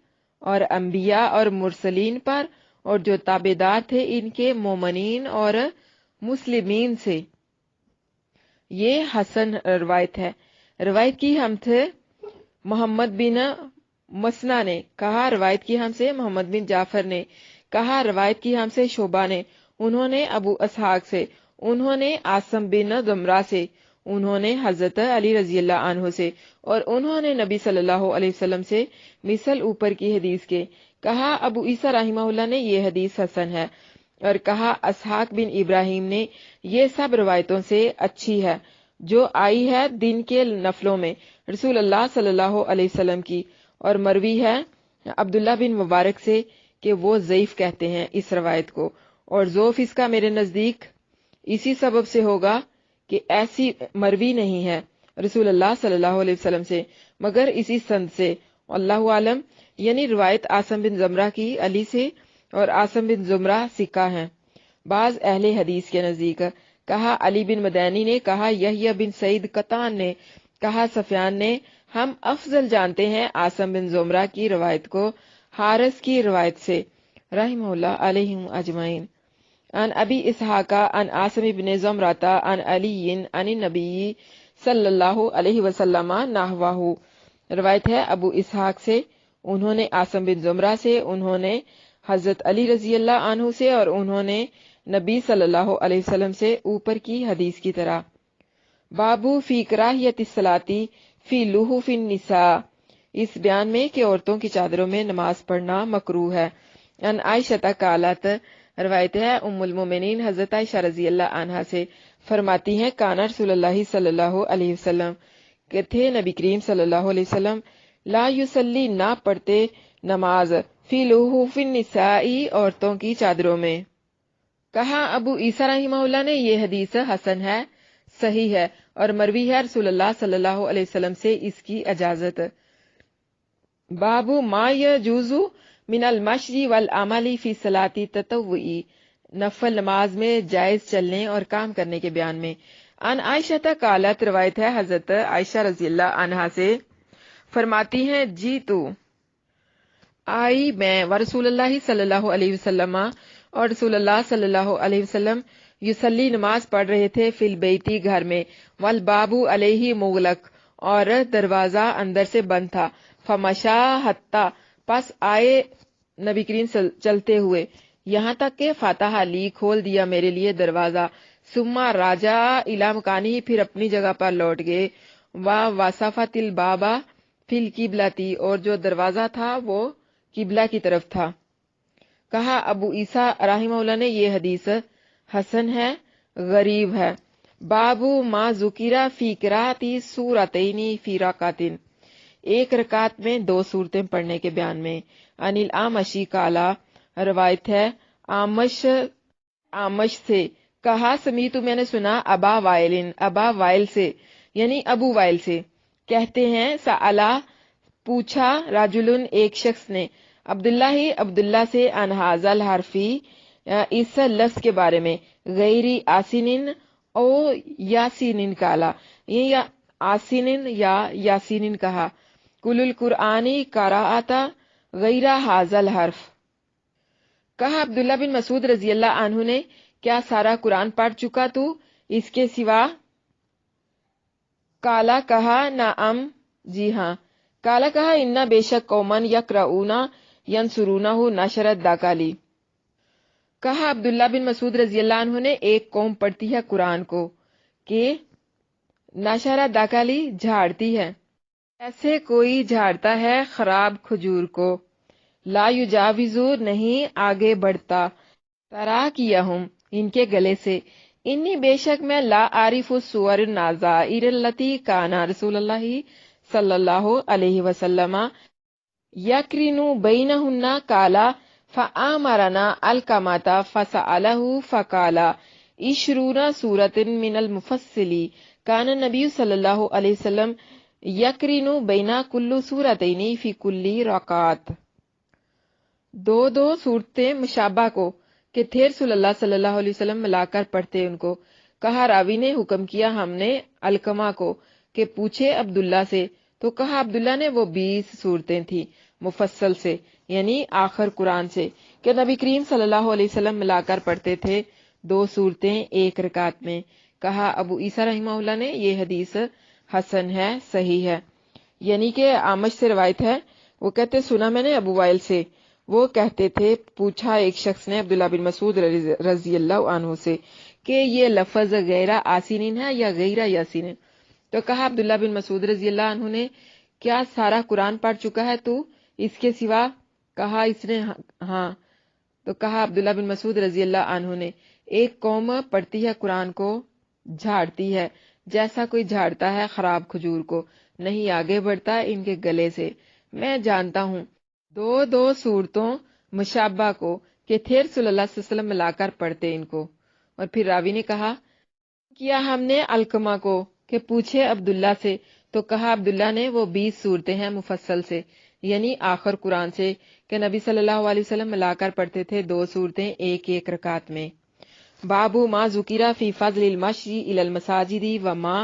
اور انبیاء اور مرسلین پر اور جو تابعدار تھے ان کے مومنین اور مسلمین سے. یہ حسن روایت ہے. روایت کی ہم تھے محمد بن مسنا نے کہا روایت کی ہم سے محمد بن جعفر نے کہا روایت کی ہم سے شعبہ نے انہوں نے ابو اسحاق سے انہوں نے عاصم بن زمرہ سے انہوں نے حضرت علی رضی اللہ عنہ سے اور انہوں نے نبی صلی اللہ علیہ وسلم سے مثل اوپر کی حدیث کے. کہا ابو عیسیٰ رحمہ اللہ نے یہ حدیث حسن ہے اور کہا اسحاق بن ابراہیم نے یہ سب روایتوں سے اچھی ہے جو آئی ہے دن کے نفلوں میں رسول اللہ صلی اللہ علیہ وسلم کی اور مروی ہے عبداللہ بن مبارک سے کہ وہ ضعیف کہتے ہیں اس روایت کو اور ضعف اس کا میرے نزدیک اسی سبب سے ہوگا کہ ایسی مروی نہیں ہے رسول اللہ صلی اللہ علیہ وسلم سے مگر اسی سند سے. اللہ عالم. یعنی روایت عاصم بن زمرہ کی علی سے اور عاصم بن زمرہ سکہ ہیں بعض اہل حدیث کے نزدیک. کہا علی بن مدینی نے کہا یحییٰ بن سعید قطان نے کہا سفیان نے ہم افضل جانتے ہیں عاصم بن زمرہ کی روایت کو حارث کی روایت سے رحمہ اللہ علیہم اجمعین. ان ابی اسحاق ان عاصم بن زمرہ ان علی ان النبی صلی اللہ علیہ وسلم نحوہ. روایت ہے ابو اسحاق سے انہوں نے عاصم بن زمرہ سے انہوں نے حضرت علی رضی اللہ عنہ سے اور انہوں نے نبی صلی اللہ علیہ وسلم سے اوپر کی حدیث کی طرح. بابو فی کراہیت الصلاۃ فی لحوف النساء. اس بیان میں کہ عورتوں کی چادروں میں نماز پڑھنا مکروہ ہے. ان عائشہ قالت روایت ہے ام المومنین حضرت عائشہ رضی اللہ عنہا سے فرماتی ہیں کانا رسول اللہ صلی اللہ علیہ وسلم کہ تھے نبی کریم صلی اللہ علیہ وسلم لا یصلی نہ پڑھتے نماز فی لحوف النساء عورتوں کی چادروں میں. کہا ابو عیسیٰ رحمہ اللہ نے یہ حدیث حسن ہے صحیح ہے اور مروی ہے رسول اللہ صلی اللہ علیہ وسلم سے اس کی اجازت. بابو ما یجوز من المشی والعمل فی صلاۃ تطوعی. نفل نماز میں جائز چلنے اور کام کرنے کے بیان میں. ان عائشہ قالت روایت ہے حضرت عائشہ رضی اللہ عنہا سے فرماتی ہیں جی تو آئی میں ورسول اللہ صلی اللہ علیہ وسلم اور رسول اللہ صلی اللہ علیہ وسلم یصلی نماز پڑھ رہے تھے فی البیتی گھر میں والباب علیہ مغلق اور دروازہ اندر سے بند تھا. فمشا حتی پس آئے نبی کریم چلتے ہوئے یہاں تک کہ فاتح علی کھول دیا میرے لیے دروازہ. ثم راجع الی مکانی پھر اپنی جگہ پر لوٹ گئے. وصفت الباب فی القبلۃ اور جو دروازہ تھا وہ قبلہ کی طرف تھا. کہا ابو عیسیٰ رحمہ اللہ نے یہ حدیث حسن ہے غریب ہے. بابو ما ذکر فی قراءۃ سورتین فی رکعۃ. ایک رکعت میں 2 سورتیں پڑھنے کے بیان میں. ان الاعمش قال روایت ہے آمش سے کہا سمیت میں نے سنا ابا وائل سے یعنی ابو وائل سے کہتے ہیں سألا پوچھا راجلن ایک شخص نے عبداللہ سے عن ھذا الحرفی اس لفظ کے بارے میں غیری آسینن او یاسینن کالا یہ آسینن یا یاسینن کہا کل القرآنی قراءتا غیر ھذا الحرف کہا عبداللہ بن مسعود رضی اللہ عنہ نے کیا سارا قرآن پڑھ چکا تو اس کے سوا؟ کالا کہا نعم جی ہاں کالا کہا انا بے شک قومن یقرؤنا ینصرونہ نشرت داکالی کہا عبداللہ بن مسعود رضی اللہ عنہ نے ایک قوم پڑھتی ہے قرآن کو کہ نشرہ داکالی جھاڑتی ہے ایسے کوئی جھاڑتا ہے خراب کھجور کو لا یجاوزو نہیں آگے بڑھتا تراکیہم ان کے گلے سے انی بے شک میں لا عارف الصور النازائر التی کانا رسول اللہ صلی اللہ علیہ وسلم یقرنو بینہن کالا فآمرنا الکماتا فسألہ فقالا اشرونا سورت من المفصلی کان نبی صلی اللہ علیہ وسلم یقرنو بینا کلو سورتینی فی کلی رکعت دو صورتیں مشابہ کو کہ تھے رسول اللہ صلی اللہ علیہ وسلم ملا کر پڑھتے ان کو کہا راوی نے حکم کیا ہم نے علقمہ کو کہ پوچھے عبداللہ سے تو کہا عبداللہ نے وہ 20 صورتیں تھیں مفصل سے یعنی آخر قرآن سے کہ نبی کریم صلی اللہ علیہ وسلم ملا کر پڑھتے تھے 2 صورتیں ایک رکعت میں کہا ابو عیسیٰ رحمہ اللہ نے یہ حدیث حسن ہے صحیح ہے یعنی کہ آمش سے روایت ہے وہ کہتے سنا میں نے ابو وائل سے وہ کہتے تھے پوچھا ایک شخص نے عبداللہ بن مسعود رضی اللہ عنہ سے کہ یہ لفظ غیر آسینین ہے یا غیر یاسینین تو کہا عبداللہ بن مسعود رضی اللہ عنہ نے کیا سارا قرآن پڑھ چکا ہے تو اس کے سوا؟ کہا اس نے ہاں تو کہا عبداللہ بن مسعود رضی اللہ عنہ نے ایک قوم پڑھتی ہے قرآن کو جھاڑتی ہے جیسا کوئی جھاڑتا ہے خراب کھجور کو نہیں آگے بڑھتا ان کے گلے سے میں جانتا ہوں 2 صورتوں مشابہ کو کہ تھے رسول اللہ صلی اللہ علیہ وسلم ملا کر پڑھتے ان کو اور پھر راوی نے کہا کیا ہم نے علقمہ کو کہ پوچھے عبداللہ سے تو کہا عبداللہ نے وہ 20 صورتیں ہیں مفصل سے یعنی آخر قرآن سے کہ نبی صلی اللہ علیہ وسلم ملا کر پڑھتے تھے 2 صورتیں ایک رکعت میں بابو ما ذکر فی فضل المشی الی المساجد وما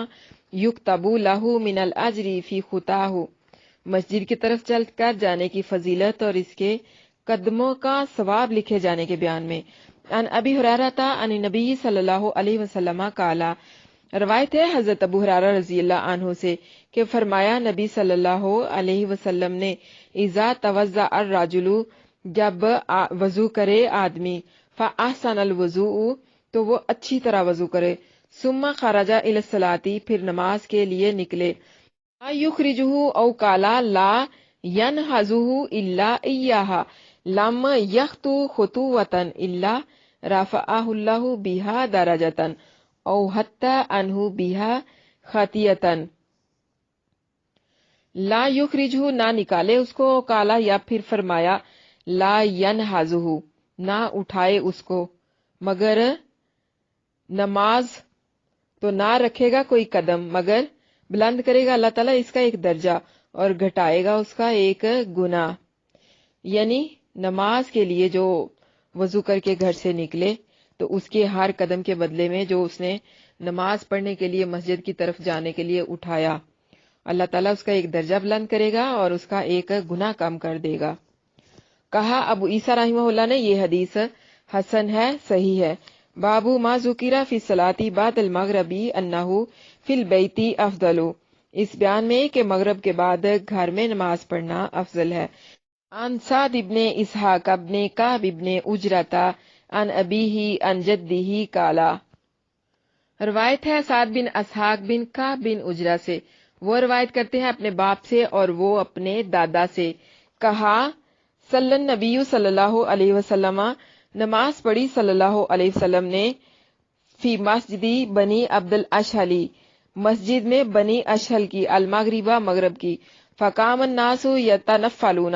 یکتب لہ من الاجر فی خطاہ مسجد کی طرف چل کر جانے کی فضیلت اور اس کے قدموں کا ثواب لکھے جانے کے بیان میں ان ابی ہریرہ عن نبی صلی اللہ علیہ وسلم قالا روایت ہے حضرت ابو ہریرہ رضی اللہ عنہ سے کہ فرمایا نبی صلی اللہ علیہ وسلم نے اذا توضأ الرجل جب وضو کرے آدمی فاحسن الوضوء تو وہ اچھی طرح وضو کرے ثم خرج الی الصلاۃ پھر نماز کے لیے نکلے یخرجہ او قالا لا ینہزہ الا ایہا لم یخطو خطوۃ الا رفعہ اللہ بہا درجۃ او حتی عنہ بہا خطیۃ لا یخرجہ نہ نکالے اس کو کالا یا پھر فرمایا لا ینہزہ نہ اٹھائے اس کو مگر نماز تو نہ رکھے گا کوئی قدم مگر بلند کرے گا اللہ تعالیٰ اس کا ایک درجہ اور گھٹائے گا اس کا ایک گناہ یعنی نماز کے لیے جو وضو کر کے گھر سے نکلے تو اس کے ہر قدم کے بدلے میں جو اس نے نماز پڑھنے کے لیے مسجد کی طرف جانے کے لیے اٹھایا اللہ تعالیٰ اس کا ایک درجہ بلند کرے گا اور اس کا ایک گناہ کم کر دے گا کہا ابو عیسیٰ رحمہ اللہ نے یہ حدیث حسن ہے صحیح ہے بابو ما ذکر فی الصلاۃ بعد المغرب انہ فی البیت افضل اس بیان میں کہ مغرب کے بعد گھر میں نماز پڑھنا افضل ہے عن سعد ابن اسحاق ابن کعب ابن اجرتا عن ابیہ عن جدہ قالا روایت ہے سعد بن اسحاق بن کعب بن اجرا سے وہ روایت کرتے ہیں اپنے باپ سے اور وہ اپنے دادا سے کہا صلی النبی صلی اللہ علیہ وسلم نماز پڑھی صلی اللہ علیہ وسلم نے فی مسجدی بنی عبد الاشحلی مسجد میں بنی اشحل کی المغربہ مغرب کی فقام الناس یتنفلون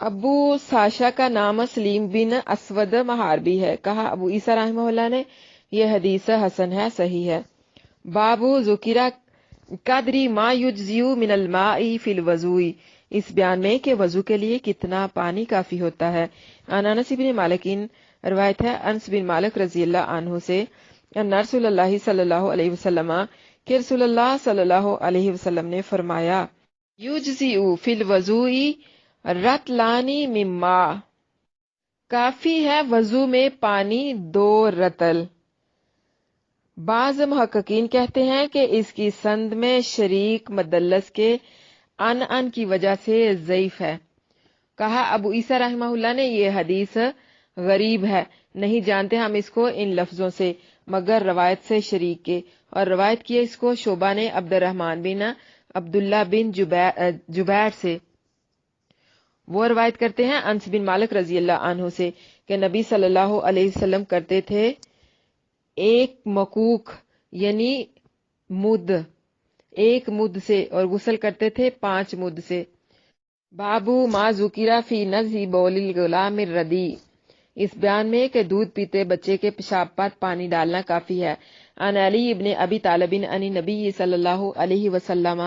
ابو ساشا کا نام سلیم بن اسود محاربی ہے۔ کہا ابو عیسیٰ رحمہ اللہ نے یہ حدیث حسن ہے، صحیح ہے۔ بابو ذکرہ قدری ما یجزیو من الماء فی الوضوء، اس بیان میں کہ وضو کے لیے کتنا پانی کافی ہوتا ہے۔ عن انس بن مالک، روایت ہے انس بن مالک رضی اللہ عنہ سے، ان رسول اللہ صلی اللہ علیہ وسلم، کہ رسول اللہ صلی اللہ علیہ وسلم نے فرمایا، یجزیو فی الوضوء رطلانی من ماء، کافی ہے وضو میں پانی 2 رطل۔ بعض محققین کہتے ہیں کہ اس کی سند میں شریک مدلس کے ان کی وجہ سے ضعیف ہے۔ کہا ابو عیسیٰ رحمہ اللہ نے یہ حدیث غریب ہے، نہیں جانتے ہم اس کو ان لفظوں سے مگر روایت سے شریک کے، اور روایت کیا اس کو شعبہ نے عبد الرحمن بن عبداللہ بن جبیر سے۔ وہ روایت کرتے ہیں انس بن مالک رضی اللہ عنہ سے کہ نبی صلی اللہ علیہ وسلم کرتے تھے 1 مکوک یعنی مد، 1 مد سے، اور غسل کرتے تھے 5 مد سے۔ بابو ما ذکر فی نزع بول الغلام الردی، اس بیان میں کہ دودھ پیتے بچے کے پیشاب پر پانی ڈالنا کافی ہے۔ عن علی ابن ابی طالب عن نبی صلی اللہ علیہ وسلم،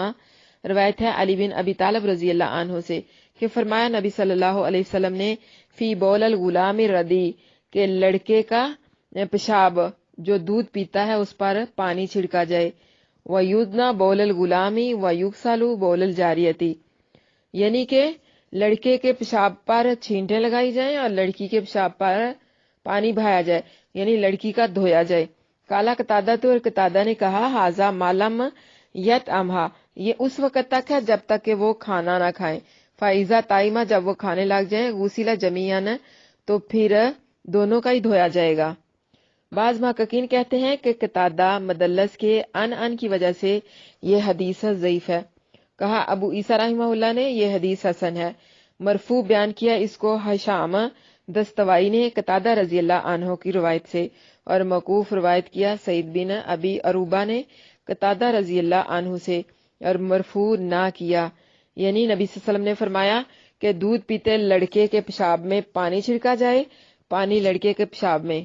روایت ہے علی بن ابی طالب رضی اللہ عنہ سے کہ فرمایا نبی صلی اللہ علیہ وسلم نے فی بول الغلام الردی، کہ لڑکے کا پیشاب جو دودھ پیتا ہے اس پر پانی چھڑکا جائے۔ وَيُدْنَا بول الغلامی وَيُغْسَلُ بول الجاریتی، یعنی کہ لڑکے کے پیشاب پر چھینٹیں لگائی جائیں اور لڑکی کے پیشاب پر پانی بہایا جائے، یعنی لڑکی کا دھویا جائے۔ کالا قتادہ اور قتادہ نے کہا ہاذا معلم یت امہا، یہ اس وقت تک ہے جب تک کہ وہ کھانا نہ کھائیں۔ فائزہ تائمہ، جب وہ کھانے لگ جائیں، غسل جمیعاً، تو پھر دونوں کا ہی دھویا جائے گا۔ بعض محققین کہتے ہیں کہ قتادہ مدلس کے ان کی وجہ سے یہ حدیث ضعیف ہے۔ کہا ابو عیسیٰ رحمہ اللہ نے یہ حدیث حسن ہے۔ مرفوع بیان کیا اس کو ہشام دستوائی نے قتادہ رضی اللہ عنہ کی روایت سے، اور موقوف روایت کیا سعید بن ابی عروبہ نے قتادہ رضی اللہ عنہ سے، اور مرفوع نہ کیا، یعنی نبی صلی اللہ علیہ وسلم نے فرمایا کہ دودھ پیتے لڑکے کے پیشاب میں پانی چھڑکا جائے، پانی لڑکے کے پیشاب میں،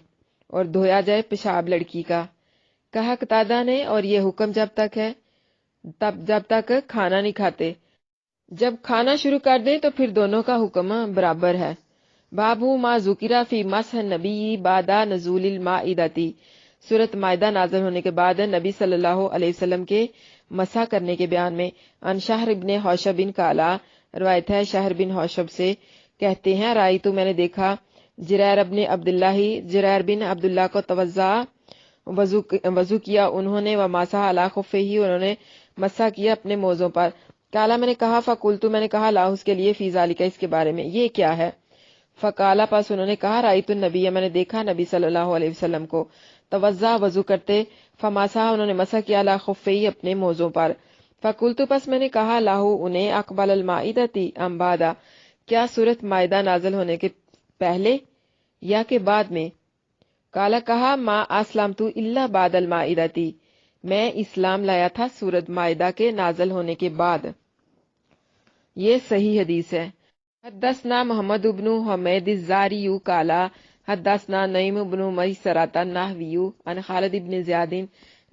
اور دھویا جائے پیشاب لڑکی کا۔ کہا قتادہ نے اور یہ حکم جب تک ہے جب تک کھانا نہیں کھاتے، جب کھانا شروع کر دیں تو پھر دونوں کا حکم برابر ہے۔ بابو ما ذکر فی مسح النبی بعد نزول المائدۃ، سورۃ مائدہ نازل ہونے کے بعد نبی صلی اللہ علیہ وسلم کے مسح کرنے کے بیان میں۔ ان شہر بن حوشب بن کالا، روایت ہے شہر بن حوشب سے، کہتے ہیں رائی تو میں نے دیکھا جریر بن عبداللہ کو توضع وضو کیا انہوں نے، ومسح علی خفیہ، انہوں نے مسح کیا اپنے موزوں پر۔ کالا، میں نے کہا فقلت، میں نے کہا لاہ، اس کے لیے، فی ذالک، اس کے بارے میں، یہ کیا ہے؟ فقالا، پس انہوں نے کہا رأیت النبی، میں نے دیکھا نبی صلی اللہ علیہ وسلم کو توضع وضو کرتے، فمسح، انہوں نے مسح کیا، علی خفیہ، اپنے موزوں پر۔ فقلت، پس میں نے کہا لاہ انہیں، اقبل المائدۃ ام بعد، کیا سورۃ مائدہ نازل ہونے کے پہلے یا کہ بعد میں؟ کالا، کہا ما اسلمت الا بعد المائدۃ، میں اسلام لایا تھا سورۃ مائدہ کے نازل ہونے کے بعد۔ یہ صحیح حدیث ہے۔ حدثنا محمد بن حمید الزاری قالا حدثنا نعیم بن میسرۃ النحوی عن خالد بن زیاد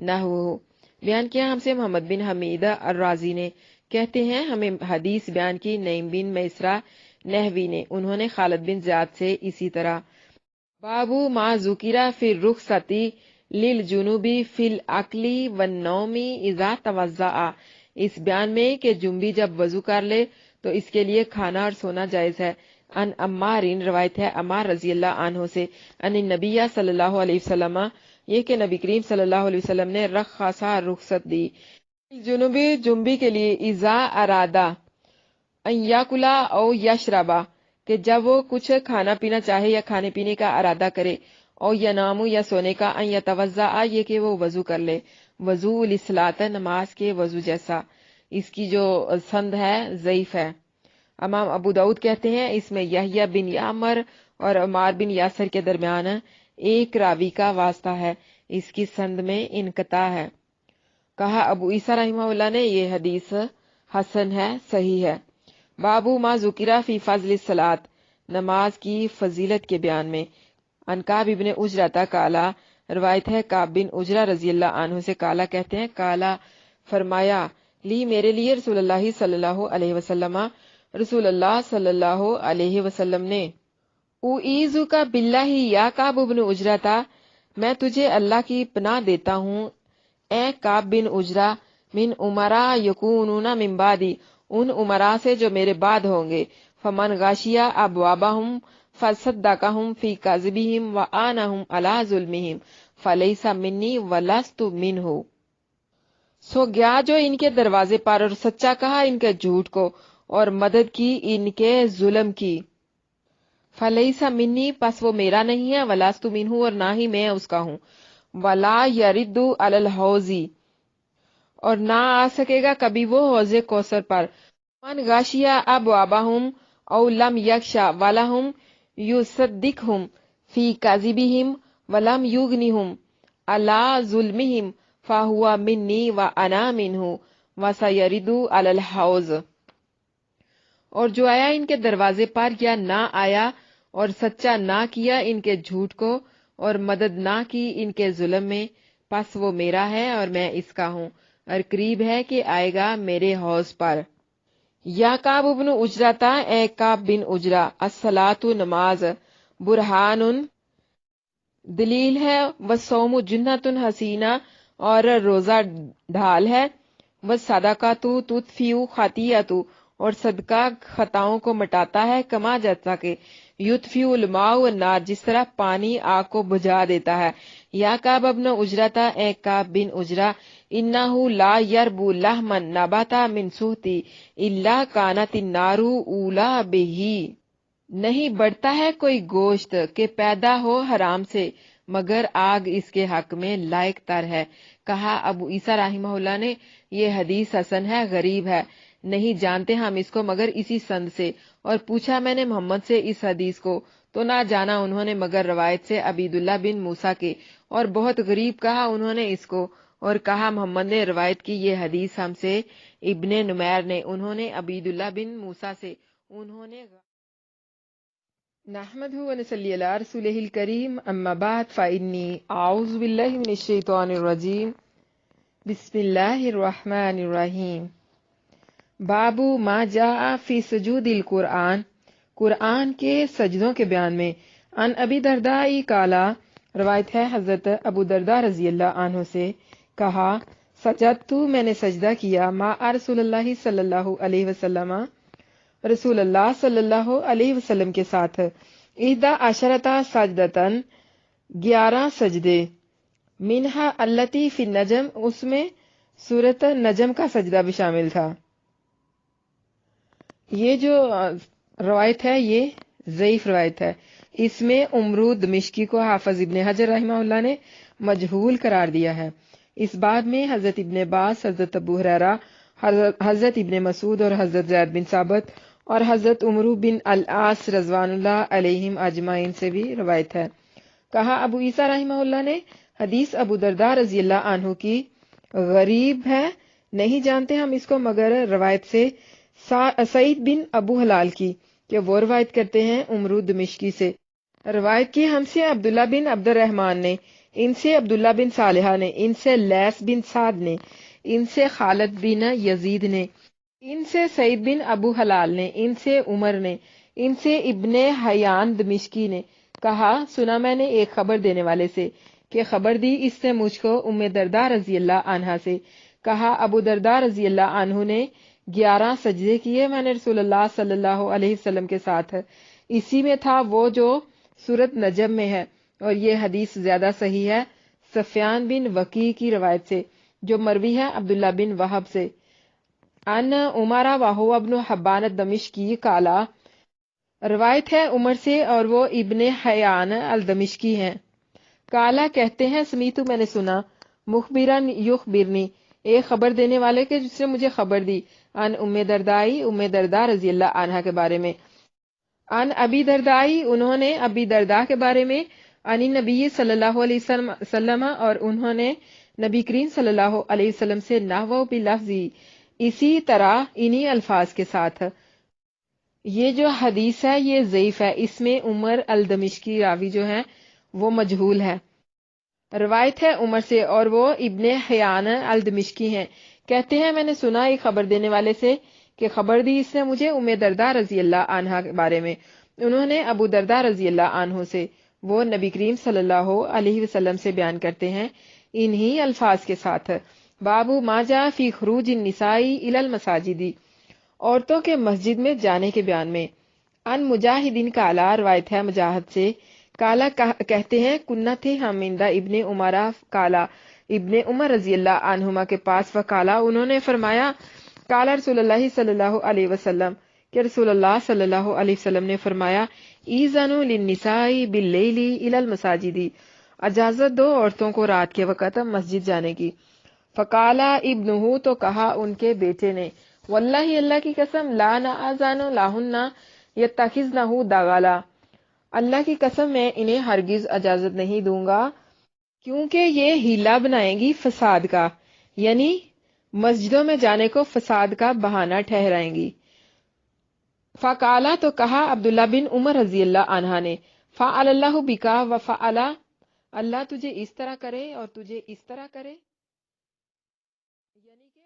نحوہ، بیان کیا ہم سے محمد بن حمید الرازی نے، کہتے ہیں ہمیں حدیث بیان کی نعیم بن میسرہ نحوی نے، انہوں نے خالد بن زیاد سے اسی طرح۔ بابو ما ذکر فی الرخصۃ للجنوب فی الاکل والنوم اذا توضأ، اس بیان میں کہ جنبی جب وضو کر لے تو اس کے لیے کھانا اور سونا جائز ہے۔ ان عمار، روایت ہے عمار رضی اللہ عنہ سے، ان النبی صلی اللہ علیہ وسلم، یہ کہ نبی کریم صلی اللہ علیہ وسلم نے رخصہ، رخصت دی، جنوبی، جنبی کے لیے، اذا ارادہ ان یاکلا او یشربا، کہ جب وہ کچھ کھانا پینا چاہے یا کھانے پینے کا ارادہ کرے، او ینامو، یا سونے کا، ان یتوضأ، یہ کہ وہ وضو کر لے، وضو للصلاۃ، نماز کے وضو جیسا۔ اس کی جو سند ہے ضعیف ہے۔ امام ابو داؤد کہتے ہیں اس میں یحییٰ بن یعمر اور عمار بن یاسر کے درمیان ایک راوی کا واسطہ ہے، اس کی سند میں انقطاع ہے۔ کہا ابو عیسیٰ رحمہ اللہ نے یہ حدیث حسن ہے، صحیح ہے۔ بابو ما ذکرہ فی فضل الصلاۃ، نماز کی فضیلت کے بیان میں۔ ان کعب ابن اجرہ قالا، روایت ہے کعب بن اجرہ رضی اللہ عنہ سے، قالا کہتے ہیں، قالا فرمایا، لی میرے لیے رسول اللہ صلی اللہ علیہ وسلم، رسول اللہ صلی اللہ علیہ وسلم نے، اعیذک باللہ یا کعب بن اجرہ تھا، میں تجھے اللہ کی پناہ دیتا ہوں اے کعب بن اجرہ، من امراء یکونون من بعدی، ان امراء سے جو میرے بعد ہوں گے، فمن غاشیا ابوابہم فصدقہم فی کذبہم وآنہم علی ظلمہم فلیس منی ولست منہ، سو گیا جو ان کے دروازے پر اور سچا کہا ان کے جھوٹ کو اور مدد کی ان کے ظلم کی، فلیس منی پس وہ میرا نہیں ہے، ولست منہ اور نہ ہی میں اس کا ہوں، ولا یرد علی الحوضی اور نہ آ سکے گا کبھی وہ حوض کوثر پر، من غاشیا ابوابہم او لم یخشا ولہم یصدقہم فی کذبہم ولم یغنہم علی ظلمہم فہو منی وانا منہ وسیرد علی الحوض، اور جو آیا ان کے دروازے پر یا نہ آیا اور سچا نہ کیا ان کے جھوٹ کو اور مدد نہ کی ان کے ظلم میں، پس وہ میرا ہے اور میں اس کا ہوں، اور قریب ہے کہ آئے گا میرے حوض پر۔ یا کعب بن اجرہ تا، اے کعب بن اجرہ، الصلاۃ نماز، برہان دلیل ہے، والصوم جنۃ حسینہ اور روزہ ڈھال ہے، والصدقۃ تطفئ خطیئۃ اور صدقہ خطاؤں کو مٹاتا ہے، کما جیسا کہ یطفئ الماء النار جس طرح پانی آگ کو بجھا دیتا ہے۔ یا کعب بن اجرہ تا، اے کعب بن اجرہ، انہ لا یربو لحما نبت من سحتی الا کانت النار اولی بہ، نہیں بڑھتا ہے کوئی گوشت کہ پیدا ہو حرام سے مگر آگ اس کے حق میں لائق تر ہے۔ کہا ابو عیسیٰ رحمہ اللہ نے، یہ حدیث حسن ہے، غریب ہے، نہیں جانتے ہم اس کو مگر اسی سند سے، اور پوچھا میں نے محمد سے اس حدیث کو تو نہ جانا انہوں نے مگر روایت سے عبیداللہ بن موسیٰ کے، اور بہت غریب کہا انہوں نے اس کو، اور کہا محمد نے روایت کی یہ حدیث ہم سے ابن نمیر نے، انہوں نے عبیداللہ بن موسیٰ سے، انہوں نے نحمدہ ونصلی علی رسولہ الکریم، اما بعد فإنی اعوذ باللہ من الشیطان الرجیم، بسم اللہ الرحمن الرحیم۔ باب ما جاء فی سجود القرآن، قرآن کے سجدوں کے بیان میں۔ ان ابی درداء قالا، روایت ہے حضرت ابو درداء رضی اللہ عنہ سے، کہا سجدت، میں نے سجدہ کیا، مع رسول اللہ صلی اللہ علیہ وسلم، رسول اللہ صلی اللہ علیہ وسلم کے ساتھ، احدی عشرۃ سجدۃ، 11 سجدے، منہا التی فی النجم، اس میں سورۃ نجم کا سجدہ بھی شامل تھا۔ یہ جو روایت ہے یہ ضعیف روایت ہے، اس میں امرود دمشقی کو حافظ ابن حجر رحمہ اللہ نے مجہول قرار دیا ہے۔ اس باب میں حضرت ابن عباس، حضرت ابو ہریرہ، حضرت ابن مسعود اور حضرت زید بن ثابت اور حضرت عمرو بن العاص رضوان اللہ علیہم اجمعین سے بھی روایت ہے۔ کہا ابو عیسیٰ رحمہ اللہ نے، حدیث ابو درداء رضی اللہ عنہ کی غریب ہے، نہیں جانتے ہم اس کو مگر روایت سے سعید بن ابو حلال کی، کہ وہ روایت کرتے ہیں امرود دمشقی سے، روایت کی ہم سے عبداللہ بن عبد الرحمن نے، ان سے عبداللہ بن صالحہ نے، ان سے لیث بن سعد نے، ان سے خالد بن یزید نے، ان سے سعید بن ابو حلال نے، ان سے عمر نے، ان سے ابن حیان دمشقی نے، کہا سنا میں نے ایک خبر دینے والے سے کہ خبر دی اس نے مجھ کو ام درداء رضی اللہ عنہا سے، کہا ابو درداء رضی اللہ عنہ نے 11 سجدے کیے میں نے رسول اللہ صلی اللہ علیہ وسلم کے ساتھ، اسی میں تھا وہ جو سورۃ نجم میں ہے، اور یہ حدیث زیادہ صحیح ہے سفیان بن وقیع کی روایت سے جو مروی ہے عبداللہ بن وہب سے، ان عمر وہو ابن حبان الدمشقی قالا، روایت ہے عمر سے اور وہ ابن حیان الدمشقی ہیں، قالا کہتے ہیں سمیتو میں نے سنا، مخبرن یخبرنی ایک خبر دینے والے کے جس نے مجھے خبر دی، ان ام دردائی ام درداء رضی اللہ عنہا کے بارے میں، ان ابی دردائی انہوں نے ابی درداء کے بارے میں، ان نبی صلی اللہ علیہ وسلم اور انہوں نے نبی کریم صلی اللہ علیہ وسلم سے نحو بلفظی اسی طرح انہی الفاظ کے ساتھ، یہ جو حدیث ہے یہ ضعیف ہے، اس میں عمر الدمشقی راوی جو ہے وہ مجہول ہے۔ روایت ہے عمر سے اور وہ ابن حیان الدمشقی ہیں، کہتے ہیں میں نے سنا ایک خبر دینے والے سے کہ خبر دی اس نے مجھے ام درداء رضی اللہ عنہا کے بارے میں، انہوں نے ابو درداء رضی اللہ عنہ سے، وہ نبی کریم صلی اللہ علیہ وسلم سے بیان کرتے ہیں انہی الفاظ کے ساتھ، بابو ما جاء فی خروج النساء الی المساجد، عورتوں کے مسجد میں جانے کے بیان میں۔ ان مجاہدین کالا، روایت ہے مجاہد سے، کالا کہتے ہیں کنہ تھے ہم اندہ ابن عمرہ، کالا ابن عمر رضی اللہ عنہما کے پاس، وکالا انہوں نے فرمایا، کالا رسول اللہ صلی اللہ علیہ وسلم کہ رسول اللہ صلی اللہ علیہ وسلم نے فرمایا، ایذنوا للنساء باللیل الی المساجد، اجازت دو عورتوں کو رات کے وقت مسجد جانے کی۔ فقالا ابنہ، تو کہا ان کے بیٹے نے، واللہ اللہ کی قسم، لا نآذن لہن یتخذنہ دغلا، اللہ کی قسم میں انہیں ہرگز اجازت نہیں دوں گا کیونکہ یہ ہیلا بنائیں گی فساد کا، یعنی مسجدوں میں جانے کو فساد کا بہانہ ٹھہرائیں گی۔ فقالا، تو کہا عبداللہ بن عمر رضی اللہ عنہ نے، فعل اللہ بکا وفعل، اللہ تجھے اس طرح کرے اور تجھے اس طرح کرے، یعنی کہ